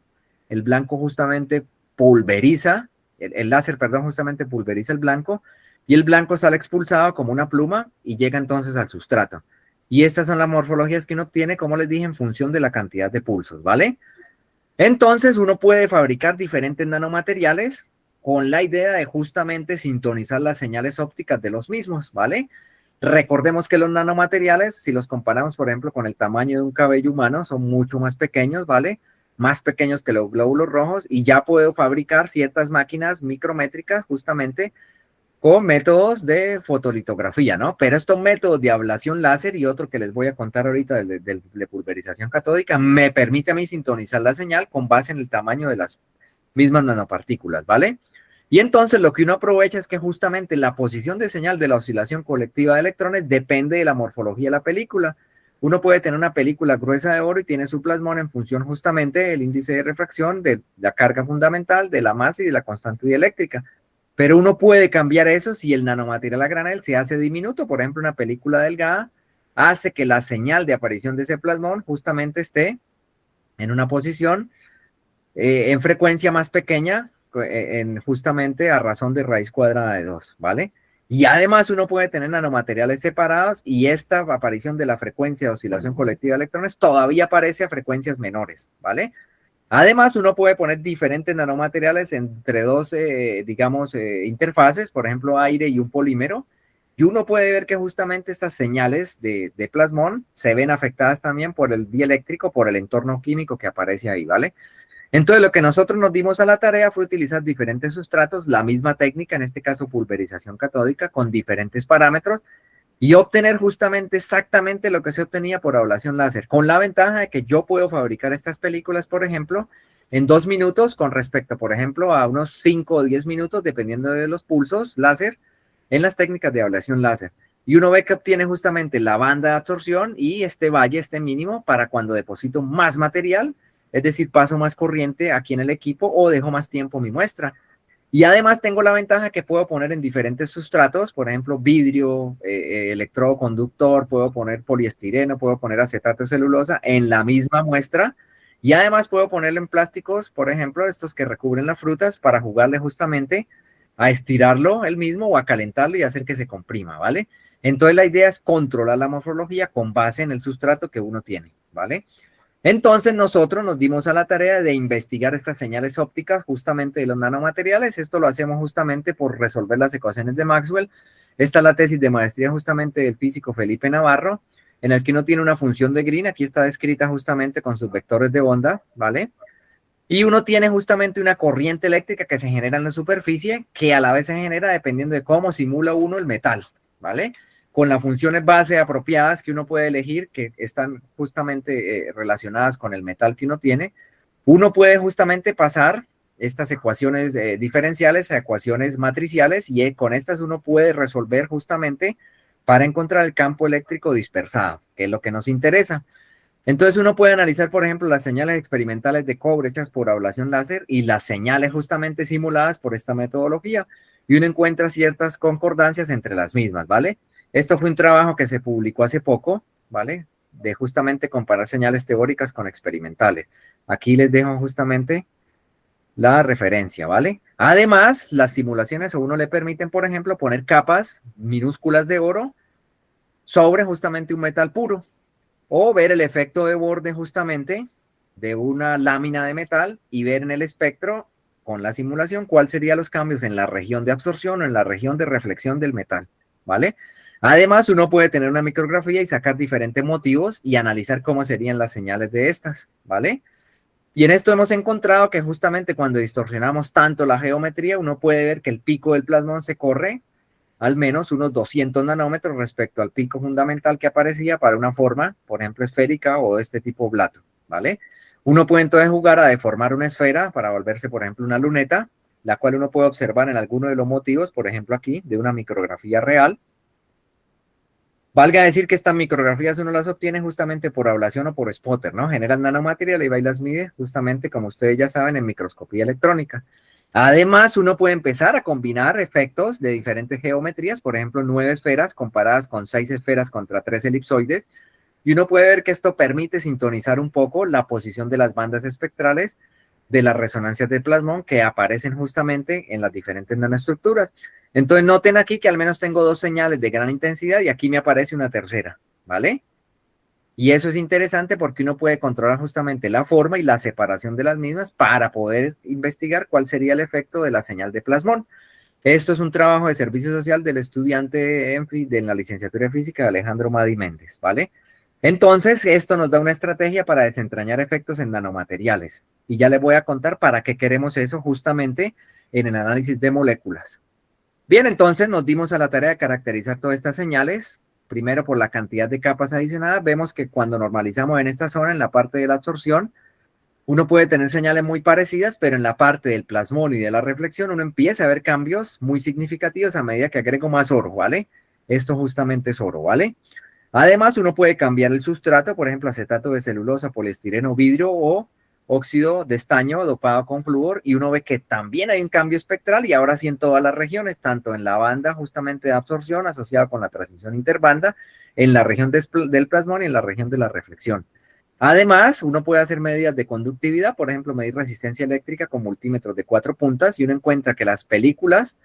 El blanco justamente pulveriza, el láser, perdón, justamente pulveriza el blanco y el blanco sale expulsado como una pluma y llega entonces al sustrato. Y estas son las morfologías que uno obtiene, como les dije, en función de la cantidad de pulsos, ¿vale? Entonces uno puede fabricar diferentes nanomateriales con la idea de justamente sintonizar las señales ópticas de los mismos, ¿vale? Recordemos que los nanomateriales, si los comparamos, por ejemplo, con el tamaño de un cabello humano, son mucho más pequeños, ¿vale? Más pequeños que los glóbulos rojos y ya puedo fabricar ciertas máquinas micrométricas justamente con métodos de fotolitografía, ¿no? Pero estos métodos de ablación láser y otro que les voy a contar ahorita de pulverización catódica me permite a mí sintonizar la señal con base en el tamaño de las mismas nanopartículas, ¿vale? Y entonces lo que uno aprovecha es que justamente la posición de señal de la oscilación colectiva de electrones depende de la morfología de la película. Uno puede tener una película gruesa de oro y tiene su plasmón en función justamente del índice de refracción, de la carga fundamental, de la masa y de la constante dieléctrica. Pero uno puede cambiar eso si el nanomaterial a granel se hace diminuto. Por ejemplo, una película delgada hace que la señal de aparición de ese plasmón justamente esté en una posición en frecuencia más pequeña, justamente a razón de raíz cuadrada de 2, ¿vale? Y además uno puede tener nanomateriales separados y esta aparición de la frecuencia de oscilación colectiva de electrones todavía aparece a frecuencias menores, ¿vale? Además, uno puede poner diferentes nanomateriales entre dos, digamos, interfaces, por ejemplo, aire y un polímero, y uno puede ver que justamente estas señales de plasmón se ven afectadas también por el dieléctrico, por el entorno químico que aparece ahí, ¿vale? Entonces, lo que nosotros nos dimos a la tarea fue utilizar diferentes sustratos, la misma técnica, en este caso pulverización catódica, con diferentes parámetros, y obtener justamente exactamente lo que se obtenía por ablación láser, con la ventaja de que yo puedo fabricar estas películas, por ejemplo, en 2 minutos con respecto, por ejemplo, a unos 5 o 10 minutos, dependiendo de los pulsos láser, en las técnicas de ablación láser. y uno ve que obtiene justamente la banda de absorción y este valle, este mínimo, para cuando deposito más material, es decir, paso más corriente aquí en el equipo o dejo más tiempo mi muestra. Y además tengo la ventaja que puedo poner en diferentes sustratos, por ejemplo, vidrio, electrodo conductor, puedo poner poliestireno, puedo poner acetato de celulosa en la misma muestra. Y además puedo ponerlo en plásticos, por ejemplo, estos que recubren las frutas para jugarle justamente a estirarlo el mismo o a calentarlo y hacer que se comprima, ¿vale? Entonces la idea es controlar la morfología con base en el sustrato que uno tiene, ¿vale? Entonces nosotros nos dimos a la tarea de investigar estas señales ópticas justamente de los nanomateriales. Esto lo hacemos justamente por resolver las ecuaciones de Maxwell. Esta es la tesis de maestría justamente del físico Felipe Navarro, en el que uno tiene una función de Green, aquí está descrita justamente con sus vectores de onda, ¿vale? Y uno tiene justamente una corriente eléctrica que se genera en la superficie, que a la vez se genera dependiendo de cómo simula uno el metal, ¿vale? Con las funciones base apropiadas que uno puede elegir, que están justamente relacionadas con el metal que uno tiene, uno puede justamente pasar estas ecuaciones diferenciales a ecuaciones matriciales y con estas uno puede resolver justamente para encontrar el campo eléctrico dispersado, que es lo que nos interesa. Entonces uno puede analizar, por ejemplo, las señales experimentales de cobre hechas por ablación láser y las señales justamente simuladas por esta metodología y uno encuentra ciertas concordancias entre las mismas, ¿vale? Esto fue un trabajo que se publicó hace poco, ¿vale? De justamente comparar señales teóricas con experimentales. Aquí les dejo justamente la referencia, ¿vale? Además, las simulaciones a uno le permiten, por ejemplo, poner capas minúsculas de oro sobre justamente un metal puro o ver el efecto de borde justamente de una lámina de metal y ver en el espectro con la simulación cuáles serían los cambios en la región de absorción o en la región de reflexión del metal, ¿vale? Además, uno puede tener una micrografía y sacar diferentes motivos y analizar cómo serían las señales de estas, ¿vale? Y en esto hemos encontrado que justamente cuando distorsionamos tanto la geometría, uno puede ver que el pico del plasmón se corre al menos unos 200 nanómetros respecto al pico fundamental que aparecía para una forma, por ejemplo, esférica o de este tipo plato, ¿vale? Uno puede entonces jugar a deformar una esfera para volverse, por ejemplo, una luneta, la cual uno puede observar en alguno de los motivos, por ejemplo, aquí, de una micrografía real. Valga decir que estas micrografías uno las obtiene justamente por ablación o por spotter, ¿no? Generan nanomaterial y va y las mide justamente, como ustedes ya saben, en microscopía electrónica. Además, uno puede empezar a combinar efectos de diferentes geometrías, por ejemplo, 9 esferas comparadas con 6 esferas contra 3 elipsoides, y uno puede ver que esto permite sintonizar un poco la posición de las bandas espectrales de las resonancias de plasmón que aparecen justamente en las diferentes nanoestructuras. Entonces, noten aquí que al menos tengo 2 señales de gran intensidad y aquí me aparece una tercera, ¿vale? Y eso es interesante porque uno puede controlar justamente la forma y la separación de las mismas para poder investigar cuál sería el efecto de la señal de plasmón. Esto es un trabajo de servicio social del estudiante de la licenciatura de física Alejandro Madi Méndez, ¿vale? Entonces, esto nos da una estrategia para desentrañar efectos en nanomateriales. Y ya les voy a contar para qué queremos eso justamente en el análisis de moléculas. Bien, entonces nos dimos a la tarea de caracterizar todas estas señales. Primero, por la cantidad de capas adicionadas, vemos que cuando normalizamos en esta zona, en la parte de la absorción, uno puede tener señales muy parecidas, pero en la parte del plasmón y de la reflexión, uno empieza a ver cambios muy significativos a medida que agrego más oro, ¿vale? Esto justamente es oro, ¿vale? Además, uno puede cambiar el sustrato, por ejemplo, acetato de celulosa, poliestireno, vidrio o óxido de estaño dopado con flúor, y uno ve que también hay un cambio espectral y ahora sí en todas las regiones, tanto en la banda justamente de absorción asociada con la transición interbanda, en la región del plasmón y en la región de la reflexión. Además, uno puede hacer medidas de conductividad, por ejemplo, medir resistencia eléctrica con multímetros de 4 puntas y uno encuentra que las películas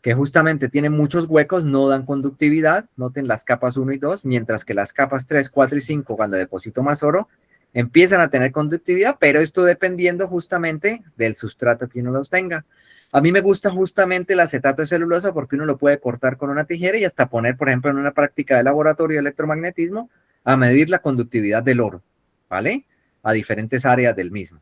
que justamente tienen muchos huecos, no dan conductividad, noten las capas 1 y 2, mientras que las capas 3, 4 y 5, cuando deposito más oro, empiezan a tener conductividad, pero esto dependiendo justamente del sustrato que uno los tenga. A mí me gusta justamente el acetato de celulosa porque uno lo puede cortar con una tijera y hasta poner, por ejemplo, en una práctica de laboratorio de electromagnetismo, a medir la conductividad del oro, ¿vale? A diferentes áreas del mismo.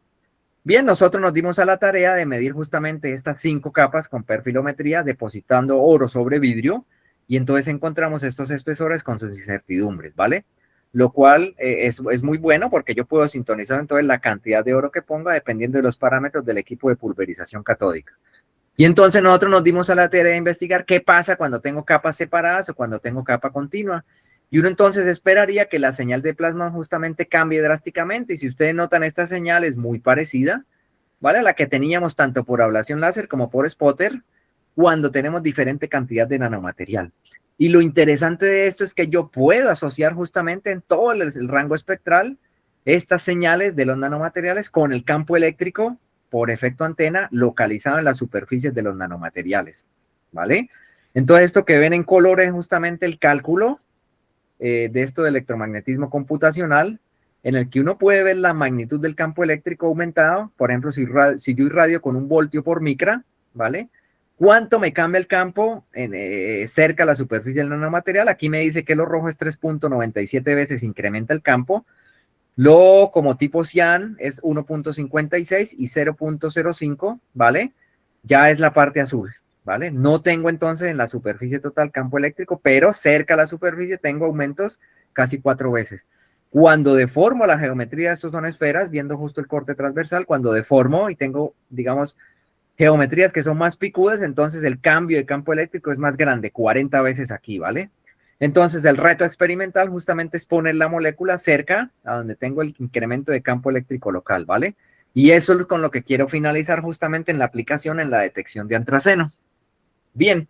Bien, nosotros nos dimos a la tarea de medir justamente estas 5 capas con perfilometría, depositando oro sobre vidrio, y entonces encontramos estos espesores con sus incertidumbres, ¿vale? Lo cual es muy bueno porque yo puedo sintonizar entonces la cantidad de oro que ponga dependiendo de los parámetros del equipo de pulverización catódica. Y entonces nosotros nos dimos a la tarea de investigar qué pasa cuando tengo capas separadas o cuando tengo capa continua. Y uno entonces esperaría que la señal de plasma justamente cambie drásticamente. Y si ustedes notan, esta señal es muy parecida, ¿vale? A la que teníamos tanto por ablación láser como por spotter, cuando tenemos diferente cantidad de nanomaterial. Y lo interesante de esto es que yo puedo asociar justamente en todo el rango espectral estas señales de los nanomateriales con el campo eléctrico por efecto antena localizado en las superficies de los nanomateriales, ¿vale? Entonces esto que ven en color es justamente el cálculo de esto de electromagnetismo computacional, en el que uno puede ver la magnitud del campo eléctrico aumentado. Por ejemplo, si yo irradio con 1 voltio por micra, ¿vale? ¿Cuánto me cambia el campo cerca a la superficie del nanomaterial? Aquí me dice que lo rojo es 3.97 veces incrementa el campo. Lo como tipo cian es 1.56 y 0.05, ¿vale? Ya es la parte azul, ¿vale? No tengo entonces en la superficie total campo eléctrico, pero cerca a la superficie tengo aumentos casi 4 veces. Cuando deformo la geometría, estos son esferas, viendo justo el corte transversal, cuando deformo y tengo, digamos, geometrías que son más picudas, entonces el cambio de campo eléctrico es más grande, 40 veces aquí, ¿vale? Entonces el reto experimental justamente es poner la molécula cerca a donde tengo el incremento de campo eléctrico local, ¿vale? Y eso es con lo que quiero finalizar justamente en la aplicación en la detección de antraceno. Bien,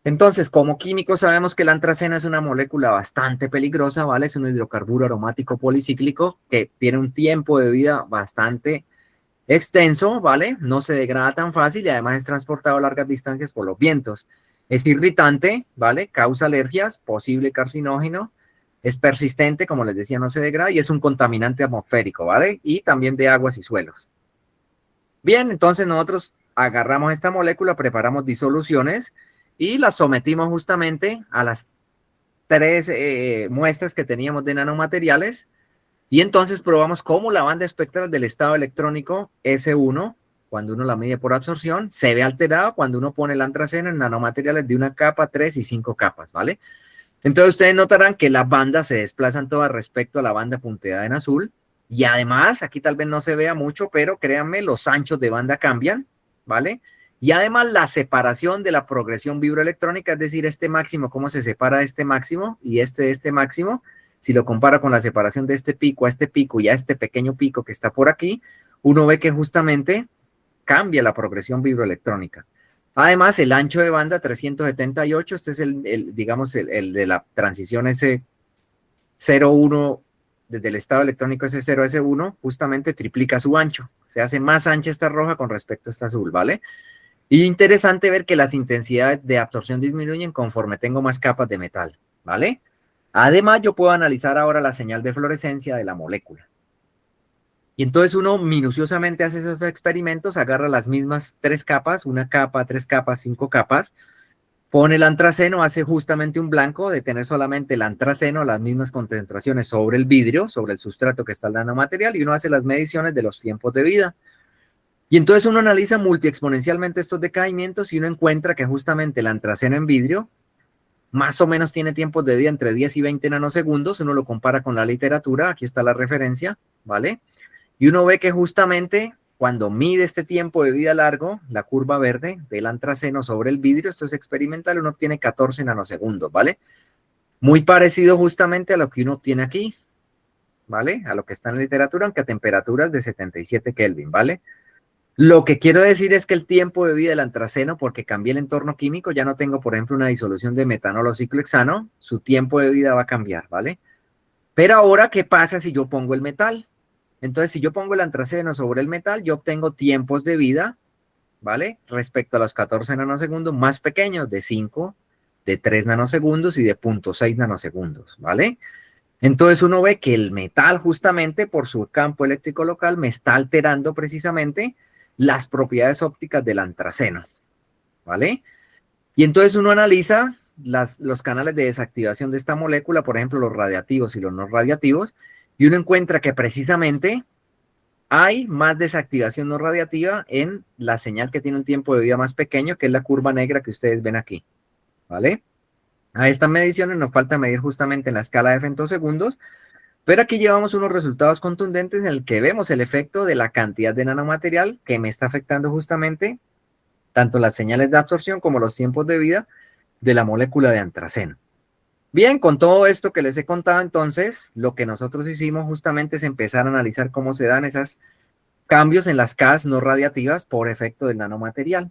entonces como químicos sabemos que el antraceno es una molécula bastante peligrosa, ¿vale? Es un hidrocarburo aromático policíclico que tiene un tiempo de vida bastante extenso, ¿vale? No se degrada tan fácil y además es transportado a largas distancias por los vientos. Es irritante, ¿vale? Causa alergias, posible carcinógeno, es persistente, como les decía, no se degrada y es un contaminante atmosférico, ¿vale? Y también de aguas y suelos. Bien, entonces nosotros agarramos esta molécula, preparamos disoluciones y las sometimos justamente a las 3 muestras que teníamos de nanomateriales. Y entonces probamos cómo la banda espectral del estado electrónico S1, cuando uno la mide por absorción, se ve alterada cuando uno pone el antraceno en nanomateriales de 1 capa, 3 y 5 capas, ¿vale? Entonces ustedes notarán que las bandas se desplazan todas respecto a la banda punteada en azul. Y además, aquí tal vez no se vea mucho, pero créanme, los anchos de banda cambian, ¿vale? Y además la separación de la progresión vibroelectrónica, es decir, este máximo, cómo se separa este máximo y de este máximo, si lo compara con la separación de este pico a este pico y a este pequeño pico que está por aquí, uno ve que justamente cambia la progresión vibroelectrónica. Además, el ancho de banda 378, este es digamos, el de la transición S01, desde el estado electrónico S0 a S1, justamente triplica su ancho. Se hace más ancha esta roja con respecto a esta azul, ¿vale? Y interesante ver que las intensidades de absorción disminuyen conforme tengo más capas de metal, ¿vale? Además, yo puedo analizar ahora la señal de fluorescencia de la molécula. Y entonces uno minuciosamente hace esos experimentos, agarra las mismas 3 capas, 1 capa, 3 capas, 5 capas, pone el antraceno, hace justamente un blanco de tener solamente el antraceno, las mismas concentraciones sobre el vidrio, sobre el sustrato que está el nanomaterial, y uno hace las mediciones de los tiempos de vida. Y entonces uno analiza multiexponencialmente estos decaimientos y uno encuentra que justamente el antraceno en vidrio más o menos tiene tiempos de vida entre 10 y 20 nanosegundos, uno lo compara con la literatura, aquí está la referencia, ¿vale? Y uno ve que justamente cuando mide este tiempo de vida largo, la curva verde del antraceno sobre el vidrio, esto es experimental, uno obtiene 14 nanosegundos, ¿vale? Muy parecido justamente a lo que uno obtiene aquí, ¿vale? A lo que está en la literatura, aunque a temperaturas de 77 Kelvin, ¿vale? Lo que quiero decir es que el tiempo de vida del antraceno, porque cambié el entorno químico, ya no tengo, por ejemplo, una disolución de metanol o ciclohexano, su tiempo de vida va a cambiar, ¿vale? Pero ahora, ¿qué pasa si yo pongo el metal? Entonces, si yo pongo el antraceno sobre el metal, yo obtengo tiempos de vida, ¿vale? Respecto a los 14 nanosegundos más pequeños, de 5, de 3 nanosegundos y de 0.6 nanosegundos, ¿vale? Entonces uno ve que el metal justamente por su campo eléctrico local me está alterando precisamente las propiedades ópticas del antraceno, ¿vale? Y entonces uno analiza los canales de desactivación de esta molécula, por ejemplo, los radiativos y los no radiativos, y uno encuentra que precisamente hay más desactivación no radiativa en la señal que tiene un tiempo de vida más pequeño, que es la curva negra que ustedes ven aquí, ¿vale? A estas mediciones nos falta medir justamente en la escala de femtosegundos, pero aquí llevamos unos resultados contundentes en el que vemos el efecto de la cantidad de nanomaterial que me está afectando justamente tanto las señales de absorción como los tiempos de vida de la molécula de antraceno. Bien, con todo esto que les he contado, entonces, lo que nosotros hicimos justamente es empezar a analizar cómo se dan esos cambios en las Ks no radiativas por efecto del nanomaterial.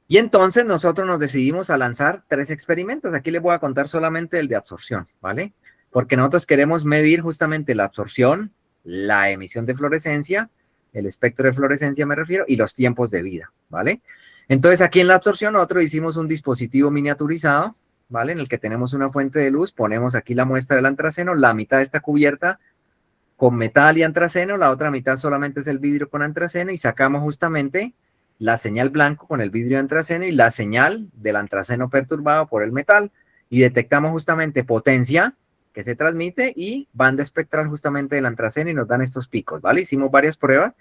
Y entonces nosotros nos decidimos a lanzar 3 experimentos. Aquí les voy a contar solamente el de absorción, ¿vale? Porque nosotros queremos medir justamente la absorción, la emisión de fluorescencia, el espectro de fluorescencia me refiero, y los tiempos de vida, ¿vale? Entonces aquí en la absorción nosotros hicimos un dispositivo miniaturizado, ¿vale? En el que tenemos una fuente de luz, ponemos aquí la muestra del antraceno, la mitad está cubierta con metal y antraceno, la otra mitad solamente es el vidrio con antraceno y sacamos justamente la señal blanco con el vidrio de antraceno y la señal del antraceno perturbado por el metal y detectamos justamente potencia que se transmite y banda espectral justamente del antraceno y nos dan estos picos, ¿vale? Hicimos varias pruebas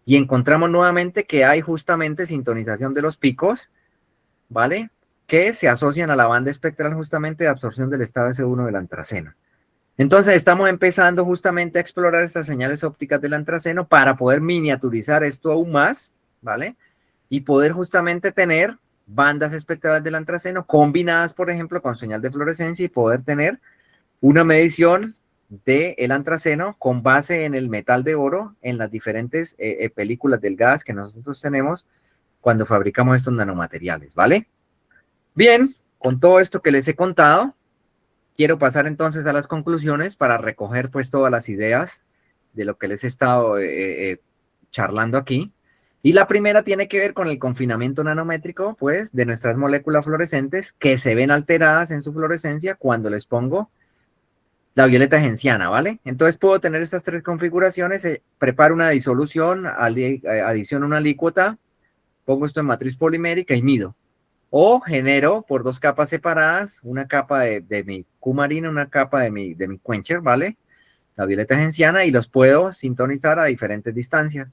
y encontramos nuevamente que hay justamente sintonización de los picos, ¿vale? Que se asocian a la banda espectral justamente de absorción del estado S1 del antraceno. Entonces estamos empezando justamente a explorar estas señales ópticas del antraceno para poder miniaturizar esto aún más, ¿vale? Y poder justamente tener bandas espectrales del antraceno combinadas, por ejemplo, con señal de fluorescencia y poder tener una medición del antraceno con base en el metal de oro en las diferentes películas del gas que nosotros tenemos cuando fabricamos estos nanomateriales, ¿vale? Bien, con todo esto que les he contado, quiero pasar entonces a las conclusiones para recoger pues todas las ideas de lo que les he estado charlando aquí. Y la primera tiene que ver con el confinamiento nanométrico, pues, de nuestras moléculas fluorescentes que se ven alteradas en su fluorescencia cuando les pongo la violeta genciana, ¿vale? Entonces puedo tener estas 3 configuraciones, preparo una disolución, adiciono una alícuota, pongo esto en matriz polimérica y mido. O genero por 2 capas separadas, una capa de mi cumarina, una capa de mi quencher, ¿vale? La violeta genciana y los puedo sintonizar a diferentes distancias.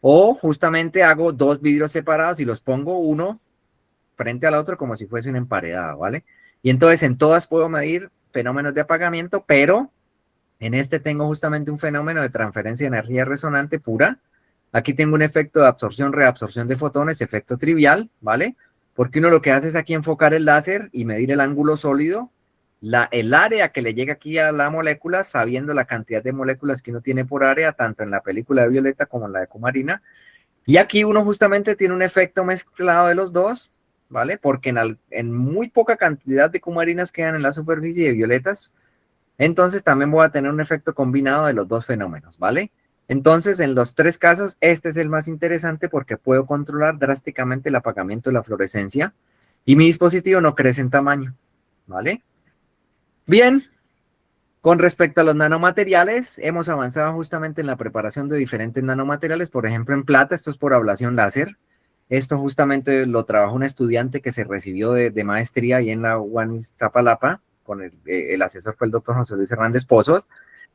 O justamente hago 2 vidrios separados y los pongo uno frente al otro como si fuese un emparedado, ¿vale? Y entonces en todas puedo medir fenómenos de apagamiento, pero en este tengo justamente un fenómeno de transferencia de energía resonante pura. Aquí tengo un efecto de absorción, reabsorción de fotones, efecto trivial, ¿vale? Porque uno lo que hace es aquí enfocar el láser y medir el ángulo sólido, el área que le llega aquí a la molécula, sabiendo la cantidad de moléculas que uno tiene por área, tanto en la película de violeta como en la de cumarina. Y aquí uno justamente tiene un efecto mezclado de los dos, ¿vale? Porque en muy poca cantidad de cumarinas quedan en la superficie de violetas, entonces también voy a tener un efecto combinado de los 2 fenómenos, ¿vale? Entonces, en los 3 casos, este es el más interesante porque puedo controlar drásticamente el apagamiento de la fluorescencia y mi dispositivo no crece en tamaño, ¿vale? Bien, con respecto a los nanomateriales, hemos avanzado justamente en la preparación de diferentes nanomateriales, por ejemplo, en plata, esto es por ablación láser. Esto justamente lo trabajó un estudiante que se recibió de maestría ahí en la UAN Iztapalapa, con el asesor fue el doctor José Luis Hernández Pozos,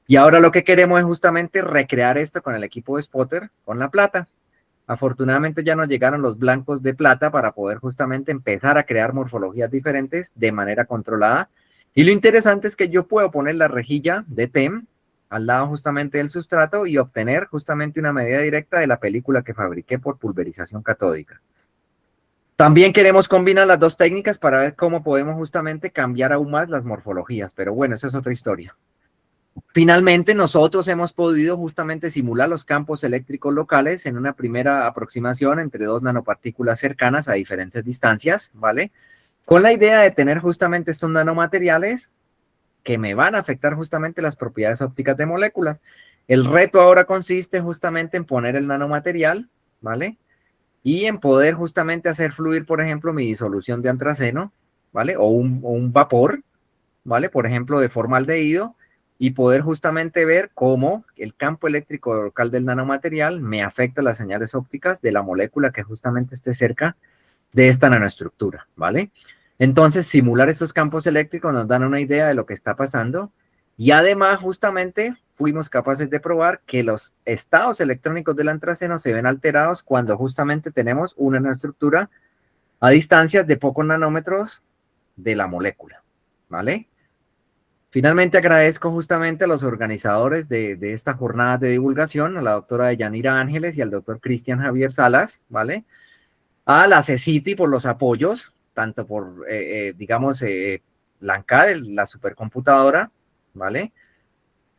y ahora lo que queremos es justamente recrear esto con el equipo de Spotter, con la plata. Afortunadamente ya nos llegaron los blancos de plata para poder justamente empezar a crear morfologías diferentes de manera controlada. Y lo interesante es que yo puedo poner la rejilla de TEM al lado justamente del sustrato y obtener justamente una medida directa de la película que fabriqué por pulverización catódica. También queremos combinar las 2 técnicas para ver cómo podemos justamente cambiar aún más las morfologías, pero bueno, eso es otra historia. Finalmente, nosotros hemos podido justamente simular los campos eléctricos locales en una primera aproximación entre 2 nanopartículas cercanas a diferentes distancias, ¿vale? Con la idea de tener justamente estos nanomateriales que me van a afectar justamente las propiedades ópticas de moléculas. El reto ahora consiste justamente en poner el nanomaterial, ¿vale? Y en poder justamente hacer fluir, por ejemplo, mi disolución de antraceno, ¿vale? O un vapor, ¿vale? Por ejemplo, de formaldehído, y poder justamente ver cómo el campo eléctrico local del nanomaterial me afecta las señales ópticas de la molécula que justamente esté cerca de esta nanoestructura, ¿vale? Entonces, simular estos campos eléctricos nos dan una idea de lo que está pasando y además justamente fuimos capaces de probar que los estados electrónicos del antraceno se ven alterados cuando justamente tenemos una nanoestructura a distancias de pocos nanómetros de la molécula, ¿vale? Finalmente agradezco justamente a los organizadores de esta jornada de divulgación, a la doctora Yanira Ángeles y al doctor Cristian Javier Salas, ¿vale? A la CECITI por los apoyos, tanto por, digamos, la ANCAD, la supercomputadora, ¿vale?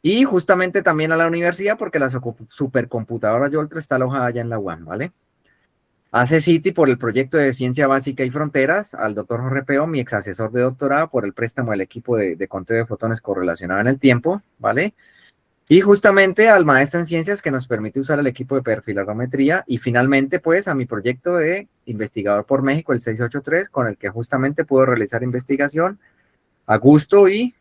Y justamente también a la universidad porque la supercomputadora Yoltra está alojada allá en la UAM, ¿vale? A CECITI por el proyecto de Ciencia Básica y Fronteras, al doctor Jorge Peo, mi ex asesor de doctorado, por el préstamo del equipo de conteo de fotones correlacionado en el tiempo, ¿vale? Y justamente al maestro en ciencias que nos permite usar el equipo de perfilarometría y finalmente pues a mi proyecto de investigador por México, el 683, con el que justamente puedo realizar investigación a gusto y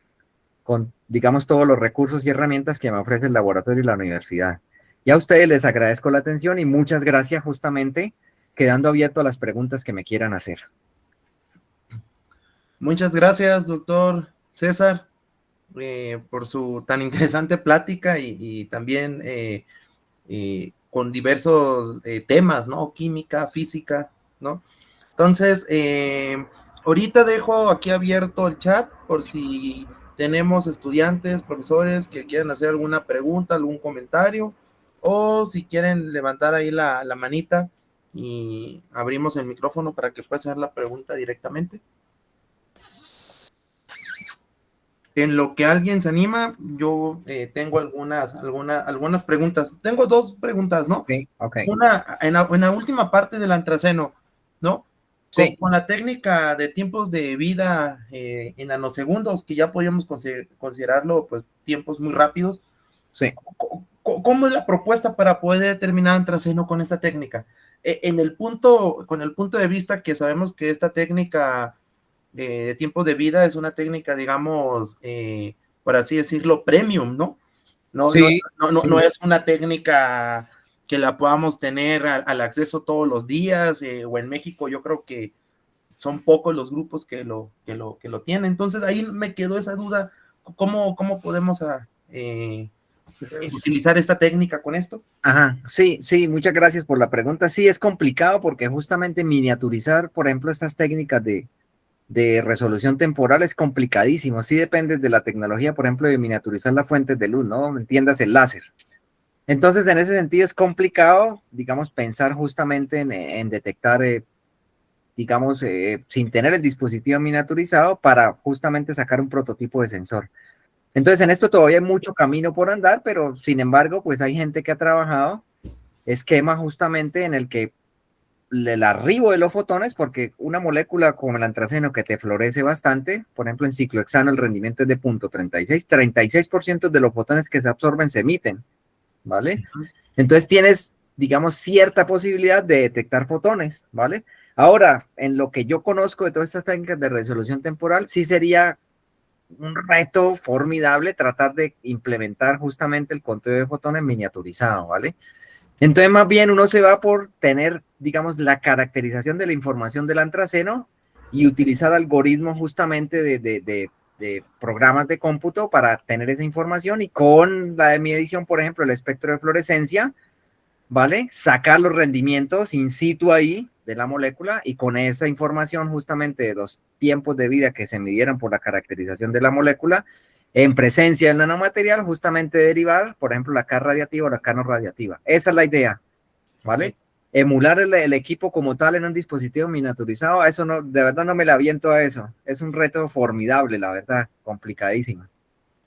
con, digamos, todos los recursos y herramientas que me ofrece el laboratorio y la universidad. Y a ustedes les agradezco la atención y muchas gracias justamente quedando abierto a las preguntas que me quieran hacer. Muchas gracias, doctor César, por su tan interesante plática y también con diversos temas, ¿no? Química, física, ¿no? Entonces, ahorita dejo aquí abierto el chat por si tenemos estudiantes, profesores que quieran hacer alguna pregunta, algún comentario, o si quieren levantar ahí la manita y abrimos el micrófono para que pueda hacer la pregunta directamente. En lo que alguien se anima, yo tengo algunas preguntas. Tengo dos preguntas, ¿no? Okay. Una, en la última parte del antraceno, ¿no? Sí. Con la técnica de tiempos de vida en nanosegundos, que ya podríamos considerarlo, pues, tiempos muy rápidos. Sí. ¿Cómo es la propuesta para poder determinar antraceno con esta técnica? Con el punto de vista que sabemos que esta técnica de tiempos de vida es una técnica, digamos, por así decirlo, premium, ¿no? Sí. No es una técnica que la podamos tener al acceso todos los días, o en México yo creo que son pocos los grupos que lo tienen. Entonces ahí me quedó esa duda, ¿cómo podemos utilizar esta técnica con esto? Ajá, sí, muchas gracias por la pregunta. Sí, es complicado porque justamente miniaturizar, por ejemplo, estas técnicas de resolución temporal es complicadísimo. Sí depende de la tecnología, por ejemplo, de miniaturizar las fuentes de luz, ¿no? Entiendas el láser. Entonces, en ese sentido es complicado, digamos, pensar justamente en detectar, digamos, sin tener el dispositivo miniaturizado para justamente sacar un prototipo de sensor. Entonces, en esto todavía hay mucho camino por andar, pero sin embargo, pues hay gente que ha trabajado esquemas justamente en el que el arribo de los fotones, porque una molécula como el antraceno que te florece bastante, por ejemplo en ciclohexano el rendimiento es de 36% de los fotones que se absorben se emiten, ¿vale? Entonces tienes, digamos, cierta posibilidad de detectar fotones, ¿vale? Ahora, en lo que yo conozco de todas estas técnicas de resolución temporal, sí sería un reto formidable tratar de implementar justamente el conteo de fotones miniaturizado, ¿vale? Entonces, más bien uno se va por tener, digamos, la caracterización de la información del antraceno y utilizar algoritmos justamente de programas de cómputo para tener esa información y con la de mi edición, por ejemplo, el espectro de fluorescencia, ¿vale? Sacar los rendimientos in situ ahí de la molécula y con esa información justamente de los tiempos de vida que se midieron por la caracterización de la molécula, en presencia del nanomaterial, justamente derivar, por ejemplo, la K radiativa o la K no radiativa. Esa es la idea, ¿vale? Okay. Emular el equipo como tal en un dispositivo miniaturizado, eso no, de verdad no me la aviento a eso. Es un reto formidable, la verdad, complicadísimo.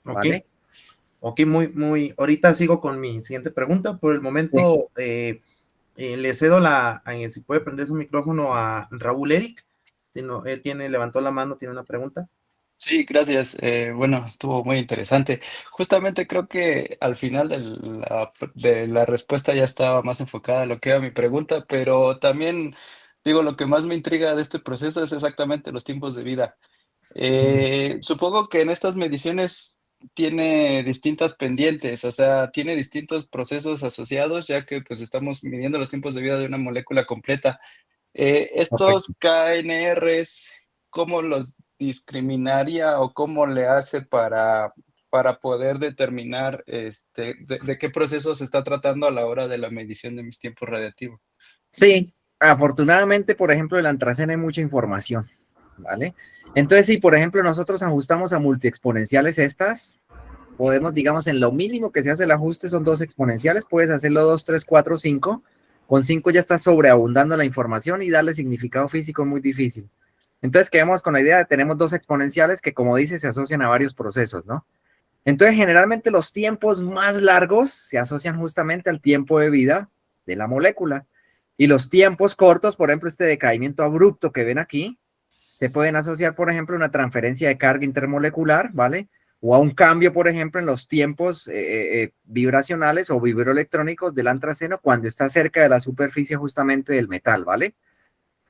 ¿Vale? Ok, muy. Ahorita sigo con mi siguiente pregunta. Por el momento, sí. Le cedo si puede prender su micrófono a Raúl Eric. Si no, él levantó la mano, tiene una pregunta. Sí, gracias. Bueno, estuvo muy interesante. Justamente creo que al final de la respuesta ya estaba más enfocada a lo que era mi pregunta, pero también digo, lo que más me intriga de este proceso es exactamente los tiempos de vida. Supongo que en estas mediciones tiene distintas pendientes, o sea, tiene distintos procesos asociados, ya que pues estamos midiendo los tiempos de vida de una molécula completa. Estos KNRs, ¿cómo los discriminaría o cómo le hace para poder determinar de qué proceso se está tratando a la hora de la medición de mis tiempos radiativos? Sí, afortunadamente, por ejemplo, el antraceno hay mucha información, ¿vale? Entonces, si por ejemplo nosotros ajustamos a multiexponenciales estas, podemos, digamos, en lo mínimo que se hace el ajuste son 2 exponenciales, puedes hacerlo 2, 3, 4, 5, Con 5 ya está sobreabundando la información y darle significado físico es muy difícil. Entonces quedamos con la idea de tenemos dos exponenciales que, como dice, se asocian a varios procesos, ¿no? Entonces, generalmente los tiempos más largos se asocian justamente al tiempo de vida de la molécula. Y los tiempos cortos, por ejemplo, este decaimiento abrupto que ven aquí, se pueden asociar, por ejemplo, a una transferencia de carga intermolecular, ¿vale? O a un cambio, por ejemplo, en los tiempos vibracionales o vibroelectrónicos del antraceno cuando está cerca de la superficie justamente del metal, ¿vale?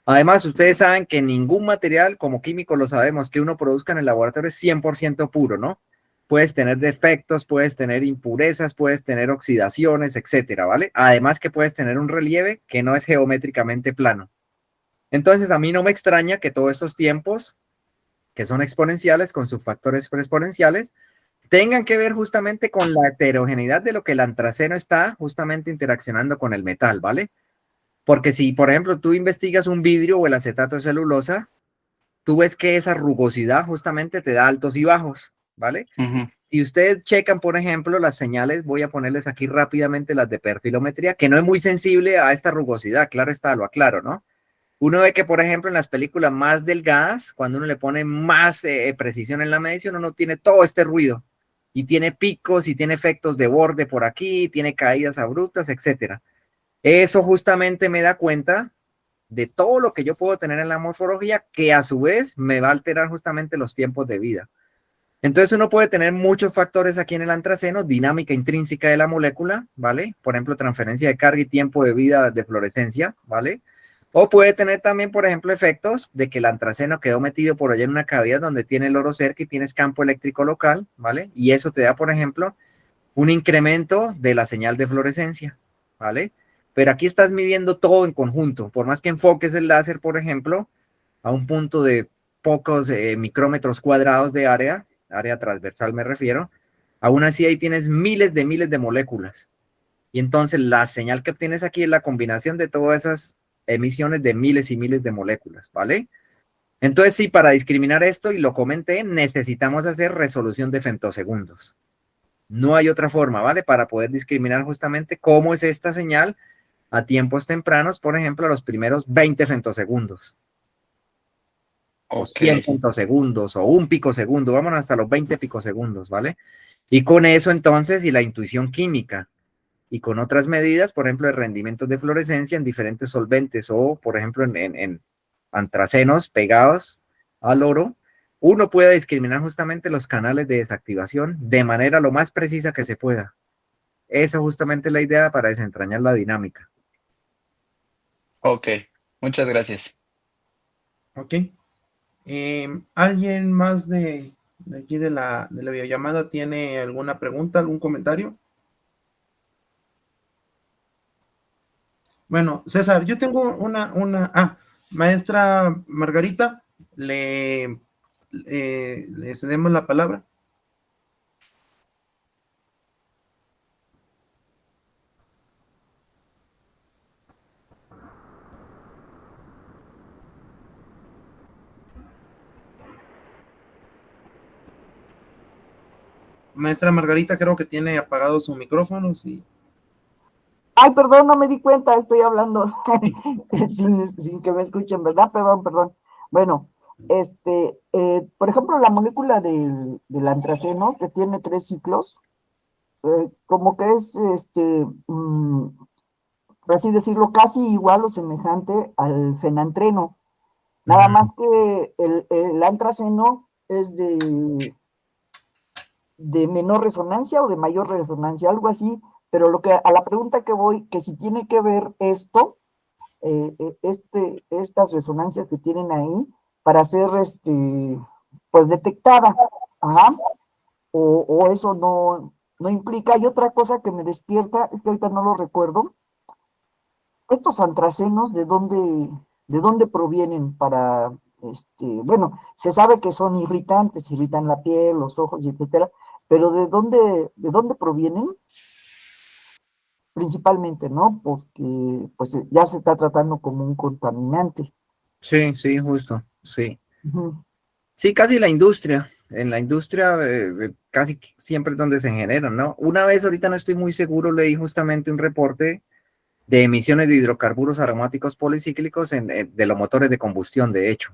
Además, ustedes saben que ningún material, como químicos lo sabemos, que uno produzca en el laboratorio es 100% puro, ¿no? Puedes tener defectos, puedes tener impurezas, puedes tener oxidaciones, etcétera, ¿vale? Además que puedes tener un relieve que no es geométricamente plano. Entonces, a mí no me extraña que todos estos tiempos, que son exponenciales con sus factores exponenciales, tengan que ver justamente con la heterogeneidad de lo que el antraceno está justamente interaccionando con el metal, ¿vale? Porque si, por ejemplo, tú investigas un vidrio o el acetato de celulosa, tú ves que esa rugosidad justamente te da altos y bajos, ¿vale? Ujú. Si ustedes checan, por ejemplo, las señales, voy a ponerles aquí rápidamente las de perfilometría, que no es muy sensible a esta rugosidad, claro está, lo aclaro, ¿no? Uno ve que, por ejemplo, en las películas más delgadas, cuando uno le pone más precisión en la medición, uno tiene todo este ruido y tiene picos y tiene efectos de borde por aquí, tiene caídas abruptas, etcétera. Eso justamente me da cuenta de todo lo que yo puedo tener en la morfología, que a su vez me va a alterar justamente los tiempos de vida. Entonces uno puede tener muchos factores aquí en el antraceno, dinámica intrínseca de la molécula, ¿vale? Por ejemplo, transferencia de carga y tiempo de vida de fluorescencia, ¿vale? O puede tener también, por ejemplo, efectos de que el antraceno quedó metido por allá en una cavidad donde tiene el oro cerca y tienes campo eléctrico local, ¿vale? Y eso te da, por ejemplo, un incremento de la señal de fluorescencia, ¿vale? Pero aquí estás midiendo todo en conjunto. Por más que enfoques el láser, por ejemplo, a un punto de pocos micrómetros cuadrados de área transversal me refiero, aún así ahí tienes miles de moléculas. Y entonces la señal que obtienes aquí es la combinación de todas esas emisiones de miles y miles de moléculas, ¿vale? Entonces sí, para discriminar esto, y lo comenté, necesitamos hacer resolución de femtosegundos. No hay otra forma, ¿vale? Para poder discriminar justamente cómo es esta señal a tiempos tempranos, por ejemplo, a los primeros 20 femtosegundos, o Ok, 100 femtosegundos, o un picosegundo, vámonos hasta los 20 picosegundos, ¿vale? Y con eso entonces, y la intuición química, y con otras medidas, por ejemplo, de rendimientos de fluorescencia en diferentes solventes, o por ejemplo en antracenos pegados al oro, uno puede discriminar justamente los canales de desactivación de manera lo más precisa que se pueda. Esa justamente es la idea para desentrañar la dinámica. ok. Muchas gracias. Ok. ¿Alguien más de aquí de la videollamada tiene alguna pregunta, algún comentario? Bueno, César, yo tengo maestra Margarita, le cedemos la palabra. Maestra Margarita, creo que tiene apagado su micrófono, sí. Ay, perdón, no me di cuenta, estoy hablando sin que me escuchen, ¿verdad? Perdón. Bueno, por ejemplo, la molécula del antraceno, que tiene 3 ciclos, como que es, por así decirlo, casi igual o semejante al fenantreno. Nada más que el antraceno es de menor resonancia o de mayor resonancia, algo así, pero a la pregunta que voy, que si tiene que ver esto, estas resonancias que tienen ahí, para ser pues detectada, ajá, o eso no implica. Y otra cosa que me despierta, es que ahorita no lo recuerdo, estos antracenos, ¿de dónde provienen para, bueno, se sabe que son irritantes, irritan la piel, los ojos, etcétera, pero ¿de dónde provienen? Principalmente, ¿no? Porque pues ya se está tratando como un contaminante. Sí, sí, justo, sí. Ujú. Sí, casi la industria. En la industria casi siempre es donde se generan, ¿no? Una vez, ahorita no estoy muy seguro, leí justamente un reporte de emisiones de hidrocarburos aromáticos policíclicos de los motores de combustión, de hecho.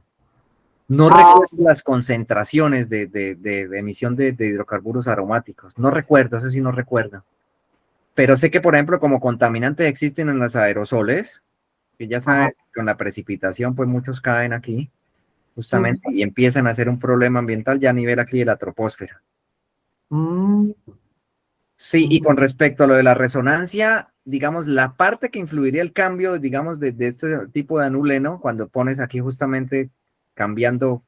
No recuerdo las concentraciones de emisión de hidrocarburos aromáticos. No recuerdo, eso sí no recuerdo. Pero sé que, por ejemplo, como contaminantes existen en los aerosoles, que ya saben, con la precipitación, pues muchos caen aquí, justamente, y empiezan a ser un problema ambiental ya a nivel aquí de la troposfera. Sí, y con respecto a lo de la resonancia, digamos, la parte que influiría el cambio, digamos, de este tipo de anuleno, cuando pones aquí justamente cambiando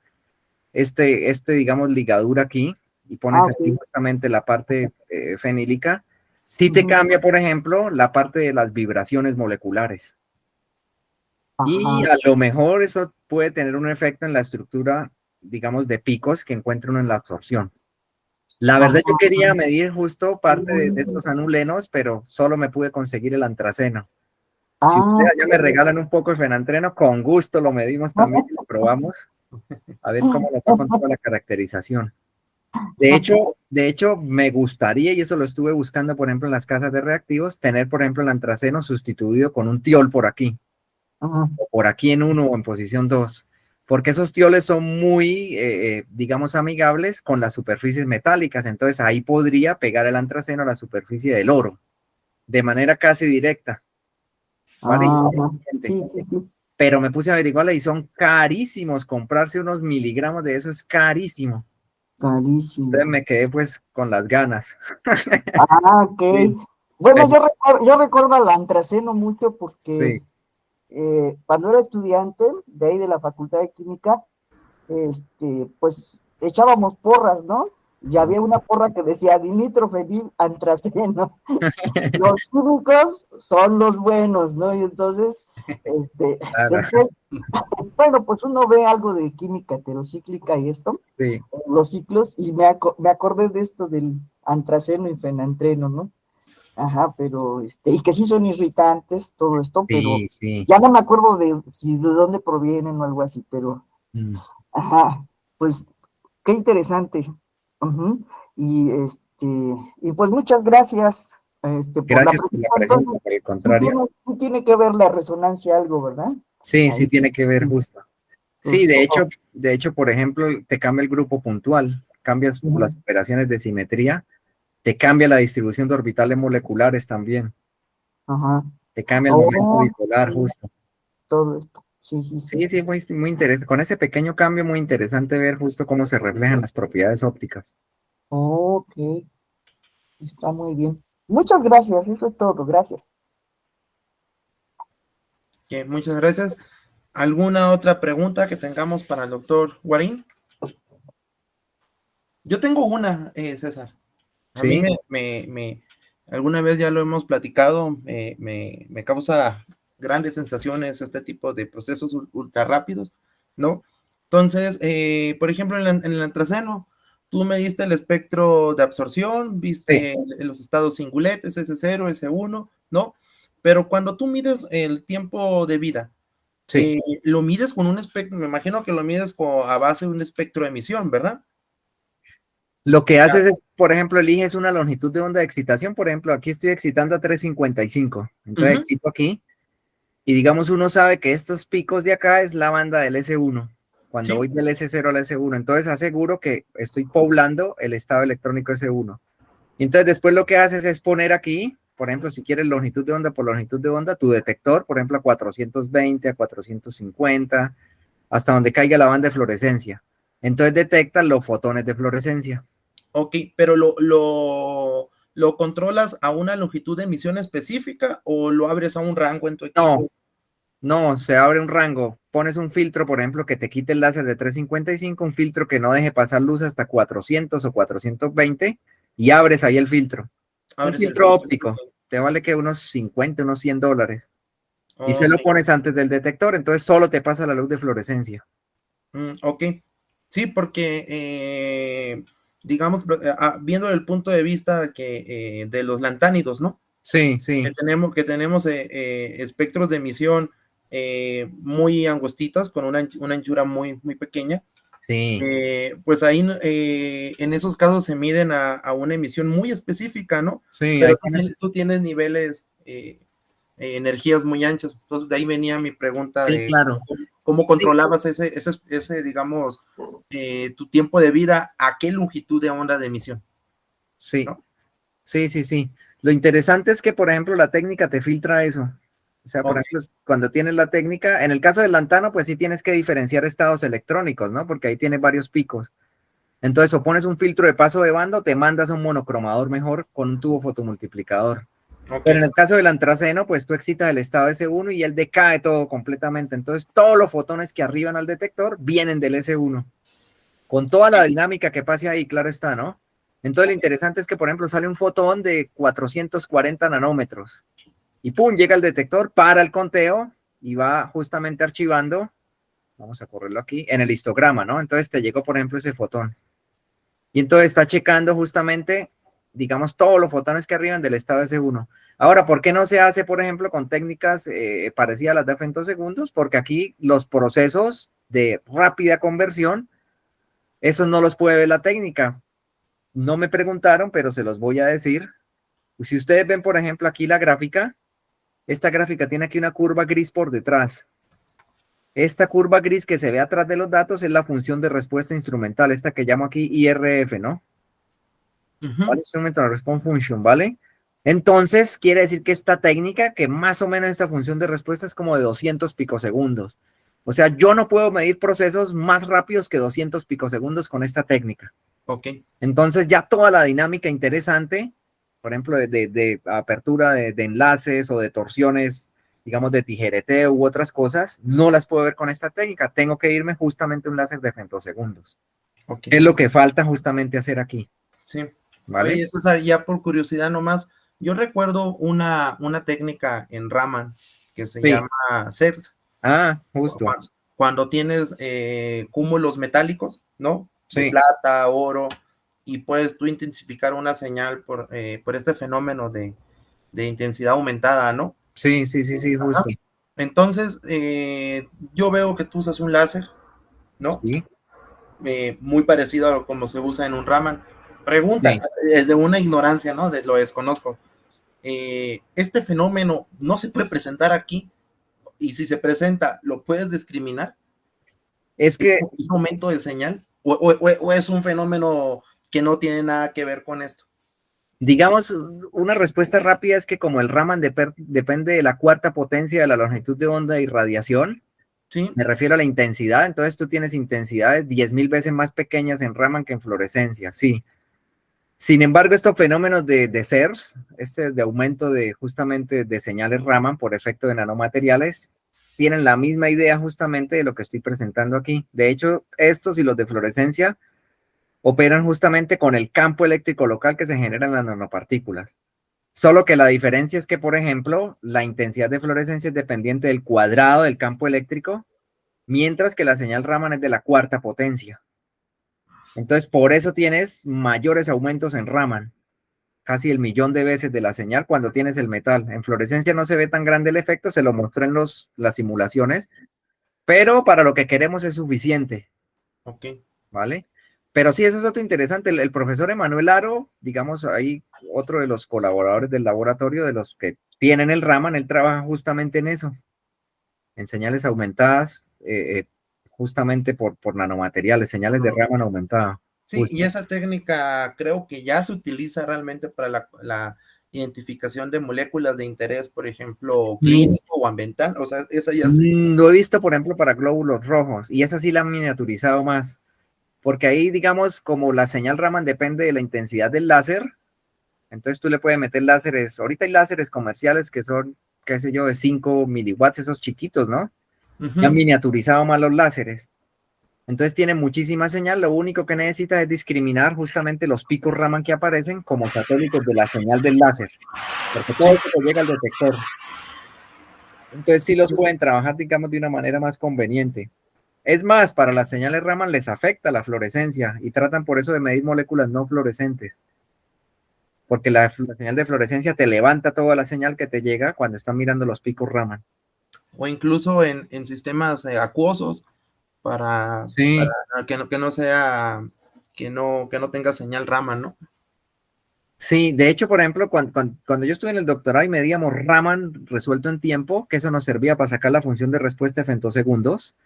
digamos, ligadura aquí, y pones aquí justamente la parte fenílica, sí te cambia, por ejemplo, la parte de las vibraciones moleculares. Y a lo mejor eso puede tener un efecto en la estructura, digamos, de picos que encuentra uno en la absorción. La verdad, yo quería medir justo parte de estos anulenos, pero solo me pude conseguir el antraceno. Si ustedes ya me regalan un poco de fenantreno, con gusto lo medimos también y lo probamos. A ver cómo nos va con toda la caracterización. De hecho, me gustaría, y eso lo estuve buscando, por ejemplo, en las casas de reactivos, tener, por ejemplo, el antraceno sustituido con un tiol por aquí. O por aquí en 1 o en posición 2. Porque esos tioles son muy, digamos, amigables con las superficies metálicas. Entonces, ahí podría pegar el antraceno a la superficie del oro. De manera casi directa. ¿Vale? Sí. Pero me puse a averiguarle y son carísimos. Comprarse unos miligramos de eso es carísimo. Carísimo. Entonces me quedé pues con las ganas. Ok. Sí. Bueno, yo recuerdo al antraceno mucho porque cuando era estudiante de ahí de la Facultad de Química, pues echábamos porras, ¿no? Y había una porra que decía dinitrofenil antraceno. Los químicos son los buenos, ¿no? Y entonces, después, bueno, pues uno ve algo de química heterocíclica y esto, los ciclos, y me acordé de esto del antraceno y fenantreno, ¿no? Ajá, pero, y que sí son irritantes, todo esto, pero ya no me acuerdo de dónde provienen o algo así, pero, ajá, pues, qué interesante. Y pues muchas gracias, Gracias por la pregunta, por el contrario. Sí tiene que ver la resonancia algo, ¿verdad? Sí, sí tiene que ver justo. Sí, de hecho, por ejemplo, te cambia el grupo puntual, cambias las operaciones de simetría, te cambia la distribución de orbitales moleculares también. Te cambia el momento bipolar, justo. Todo esto. Sí, muy interesante. Con ese pequeño cambio, muy interesante ver justo cómo se reflejan las propiedades ópticas. Ok, está muy bien. Muchas gracias, eso es todo, gracias. Muchas gracias. ¿Alguna otra pregunta que tengamos para el doctor Guarín? Yo tengo una, César. A mí alguna vez ya lo hemos platicado, me causa grandes sensaciones este tipo de procesos ultra rápidos, ¿no? Entonces, por ejemplo, en el antraceno, tú mediste el espectro de absorción, viste los estados singuletes, S0, S1, ¿no? Pero cuando tú mides el tiempo de vida, lo mides con un espectro, me imagino que lo mides a base de un espectro de emisión, ¿verdad? Lo que haces es, por ejemplo, eliges una longitud de onda de excitación. Por ejemplo, aquí estoy excitando a 355. Entonces excito aquí. Y digamos, uno sabe que estos picos de acá es la banda del S1. Cuando voy del S0 al S1. Entonces aseguro que estoy poblando el estado electrónico S1. Y entonces después lo que haces es poner aquí, por ejemplo, si quieres longitud de onda por longitud de onda, tu detector, por ejemplo, a 420, a 450, hasta donde caiga la banda de fluorescencia. Entonces detecta los fotones de fluorescencia. Ok, pero ¿lo controlas a una longitud de emisión específica o lo abres a un rango en tu equipo? No, se abre un rango. Pones un filtro, por ejemplo, que te quite el láser de 355, un filtro que no deje pasar luz hasta 400 o 420 y abres ahí el filtro. Un filtro óptico. Te vale que unos 50, unos $100. Y se lo pones antes del detector, entonces solo te pasa la luz de fluorescencia. Ok. Sí, porque, digamos, viendo el punto de vista de los lantánidos, ¿no? Sí. Que tenemos espectros de emisión muy angostitos, con una anchura muy, muy pequeña. Sí. Pues ahí en esos casos se miden a una emisión muy específica, ¿no? Sí, Pero tú tienes niveles energías muy anchas. Entonces, de ahí venía mi pregunta Sí, de claro. cómo controlabas ese digamos, tu tiempo de vida, a qué longitud de onda de emisión, Sí, ¿no? sí, sí, sí. Lo interesante es que, por ejemplo, la técnica te filtra eso. O sea, por Ok, ejemplo, cuando tienes la técnica, en el caso del lantano, pues sí tienes que diferenciar estados electrónicos, ¿no? Porque ahí tiene varios picos. Entonces, o pones un filtro de paso de banda o te mandas a un monocromador mejor con un tubo fotomultiplicador. ok, Pero en el caso del antraceno, pues tú excitas el estado S1 y él decae todo completamente. Entonces, todos los fotones que arriban al detector vienen del S1, con toda la dinámica que pase ahí, claro está, ¿no? Entonces, lo interesante es que, por ejemplo, sale un fotón de 440 nanómetros y pum, llega el detector, para el conteo y va justamente archivando, vamos a correrlo aquí, en el histograma, ¿no? Entonces te llegó, por ejemplo, ese fotón. Y entonces está checando justamente, digamos, todos los fotones que arriban del estado S1. Ahora, ¿por qué no se hace, por ejemplo, con técnicas parecidas a las de femtosegundos? Porque aquí los procesos de rápida conversión, esos no los puede ver la técnica. No me preguntaron, pero se los voy a decir. Si ustedes ven, por ejemplo, aquí la gráfica, esta gráfica tiene aquí una curva gris por detrás. Esta curva gris que se ve atrás de los datos es la función de respuesta instrumental, esta que llamo aquí IRF, ¿no? ¿Vale? Instrumental Response Function, ¿vale? Entonces, quiere decir que esta técnica, que más o menos esta función de respuesta es como de 200 picosegundos. O sea, yo no puedo medir procesos más rápidos que 200 picosegundos con esta técnica. ok. Entonces, ya toda la dinámica interesante, por ejemplo, de apertura de enlaces o de torsiones, digamos, de tijereteo u otras cosas, no las puedo ver con esta técnica. Tengo que irme justamente a un láser de femtosegundos. Ok. Es lo que falta justamente hacer aquí, Sí. ¿vale? Oye, César, ya por curiosidad nomás, yo recuerdo una técnica en Raman que se Sí. llama CERS, Ah, justo. cuando tienes cúmulos metálicos, ¿no? De Sí, plata, oro, y puedes tú intensificar una señal por este fenómeno de intensidad aumentada, ¿no? sí, sí, sí, sí, Ajá. justo. Entonces, yo veo que tú usas un láser, ¿no? Sí, Muy parecido a lo como se usa en un Raman. Pregunta, sí. es de una ignorancia, ¿no? Lo desconozco. Este fenómeno no se puede presentar aquí, y si se presenta, ¿lo puedes discriminar? Es que, ¿Es un aumento de señal? ¿O es un fenómeno que no tiene nada que ver con esto? digamos, una respuesta rápida es que como el Raman depende de la cuarta potencia de la longitud de onda y radiación, Sí, me refiero a la intensidad, entonces tú tienes intensidades 10.000 veces más pequeñas en Raman que en fluorescencia, sí. Sin embargo, estos fenómenos de CERS, de aumento de justamente de señales Raman por efecto de nanomateriales, tienen la misma idea justamente de lo que estoy presentando aquí. De hecho, estos y los de fluorescencia operan justamente con el campo eléctrico local que se genera en las nanopartículas. Solo que la diferencia es que, por ejemplo, la intensidad de fluorescencia es dependiente del cuadrado del campo eléctrico, mientras que la señal Raman es de la cuarta potencia. Entonces, por eso tienes mayores aumentos en Raman, casi el millón de veces de la señal cuando tienes el metal. En fluorescencia no se ve tan grande el efecto, se lo mostré en las simulaciones, pero para lo que queremos es suficiente, ok. ¿vale? Pero sí, eso es otro interesante. El profesor Emanuel Aro, digamos, ahí otro de los colaboradores del laboratorio, de los que tienen el Raman, él trabaja justamente en eso, en señales aumentadas, justamente por nanomateriales, señales de Raman aumentada. Sí, y Justo. esa técnica creo que ya se utiliza realmente para la identificación de moléculas de interés, por ejemplo, Sí. clínico o ambiental. O sea, esa ya se... Lo he visto, por ejemplo, para glóbulos rojos, y esa sí la han miniaturizado más, porque ahí, digamos, como la señal Raman depende de la intensidad del láser, entonces tú le puedes meter láseres, ahorita hay láseres comerciales que son, qué sé yo, de 5 miliwatts, esos chiquitos, ¿no? Y han Ujú. miniaturizado más los láseres. Entonces tiene muchísima señal, lo único que necesita es discriminar justamente los picos Raman que aparecen como satélites de la señal del láser, porque todo Sí, eso le llega al detector. Entonces sí los pueden trabajar, digamos, de una manera más conveniente. Es más, para las señales Raman les afecta la fluorescencia y tratan por eso de medir moléculas no fluorescentes, porque la señal de fluorescencia te levanta toda la señal que te llega cuando están mirando los picos Raman. o incluso en sistemas acuosos para Sí, que no sea, que no tenga señal Raman, ¿no? Sí, de hecho, por ejemplo, cuando yo estuve en el doctorado y medíamos Raman resuelto en tiempo, que eso nos servía para sacar la función de respuesta de femtosegundos,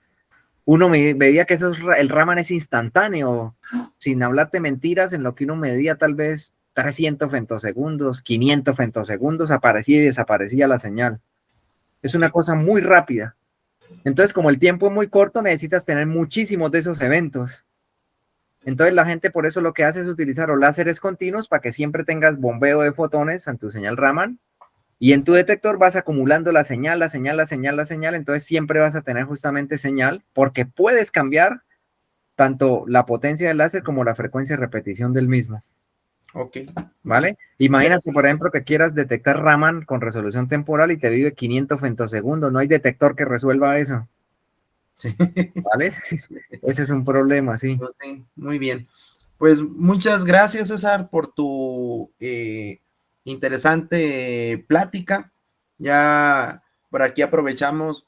uno veía que el Raman es instantáneo, sin hablarte mentiras, en lo que uno medía tal vez 300 femtosegundos, 500 femtosegundos, aparecía y desaparecía la señal. Es una cosa muy rápida. Entonces, como el tiempo es muy corto, necesitas tener muchísimos de esos eventos. Entonces la gente por eso lo que hace es utilizar los láseres continuos para que siempre tengas bombeo de fotones en tu señal Raman, y en tu detector vas acumulando la señal, entonces siempre vas a tener justamente señal, porque puedes cambiar tanto la potencia del láser como la frecuencia de repetición del mismo. Ok. ¿Vale? Imagínate, por ejemplo, que quieras detectar Raman con resolución temporal y te vive 500 femtosegundos, no hay detector que resuelva eso. Sí. ¿Vale? Ese es un problema, sí. Pues sí, muy bien. Pues muchas gracias, César, por tu interesante plática. Ya por aquí aprovechamos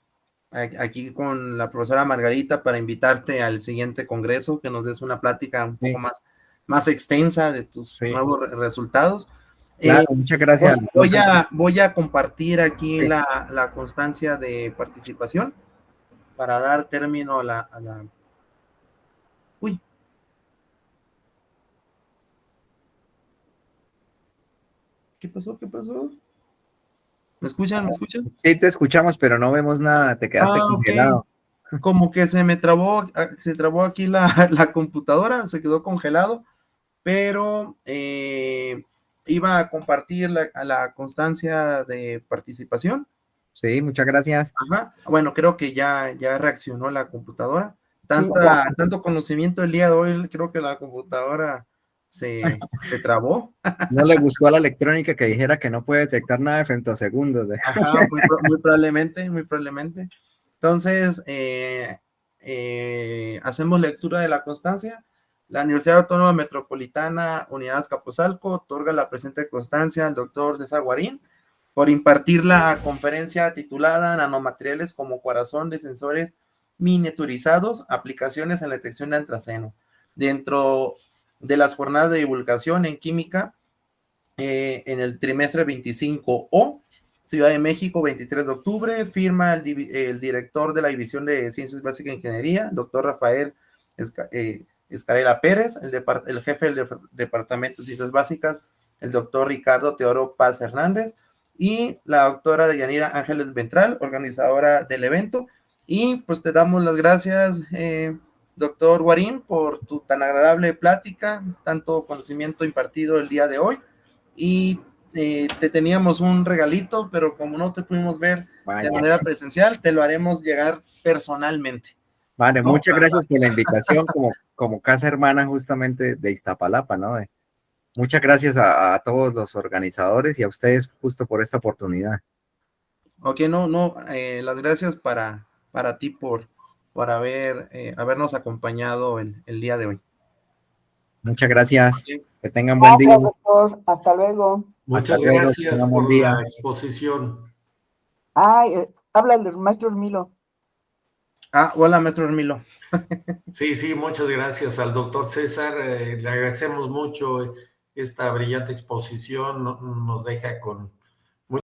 aquí con la profesora Margarita para invitarte al siguiente congreso, que nos des una plática un poco más extensa de tus nuevos resultados. Claro, muchas gracias. Voy a compartir aquí la constancia de participación para dar término a la... Uy. ¿Qué pasó? ¿Qué pasó? ¿Me escuchan? ¿Me escuchan? Sí, te escuchamos, pero no vemos nada, te quedaste congelado. Okay. Como que se trabó aquí la computadora, se quedó congelado, pero iba a compartir la constancia de participación. Sí, muchas gracias. Ajá. Bueno, creo que ya reaccionó la computadora. Tanto conocimiento el día de hoy, creo que la computadora se trabó. No le gustó a la electrónica que dijera que no puede detectar nada de femtosegundos. Ajá, muy probablemente. Entonces, hacemos lectura de la constancia. La Universidad Autónoma Metropolitana Unidad Azcapotzalco otorga la presente constancia al doctor César Guarín por impartir la conferencia titulada Nanomateriales como corazón de sensores miniaturizados, aplicaciones en la detección de antraceno, dentro de las jornadas de divulgación en química en el trimestre 25O, Ciudad de México, 23 de octubre, firma el director de la División de Ciencias Básicas e Ingeniería, doctor Rafael Escarela Pérez, el jefe del Departamento de Ciencias Básicas, el doctor Ricardo Teodoro Paz Hernández, y la doctora Deyanira Ángeles Ventral, organizadora del evento. Y pues te damos las gracias, doctor Guarín, por tu tan agradable plática, tanto conocimiento impartido el día de hoy. Y te teníamos un regalito, pero como no te pudimos ver de manera presencial, te lo haremos llegar personalmente. Vale, muchas gracias por la invitación como casa hermana justamente de Iztapalapa, ¿no? Muchas gracias a todos los organizadores y a ustedes justo por esta oportunidad. Ok, las gracias para ti por habernos acompañado el día de hoy. Muchas gracias. Okay. Que tengan buen día. Doctor. Hasta luego. Muchas gracias por la exposición. Habla el maestro Hermilo. Hola, maestro Hermilo. Sí, muchas gracias al doctor César. Le agradecemos mucho esta brillante exposición. Nos deja con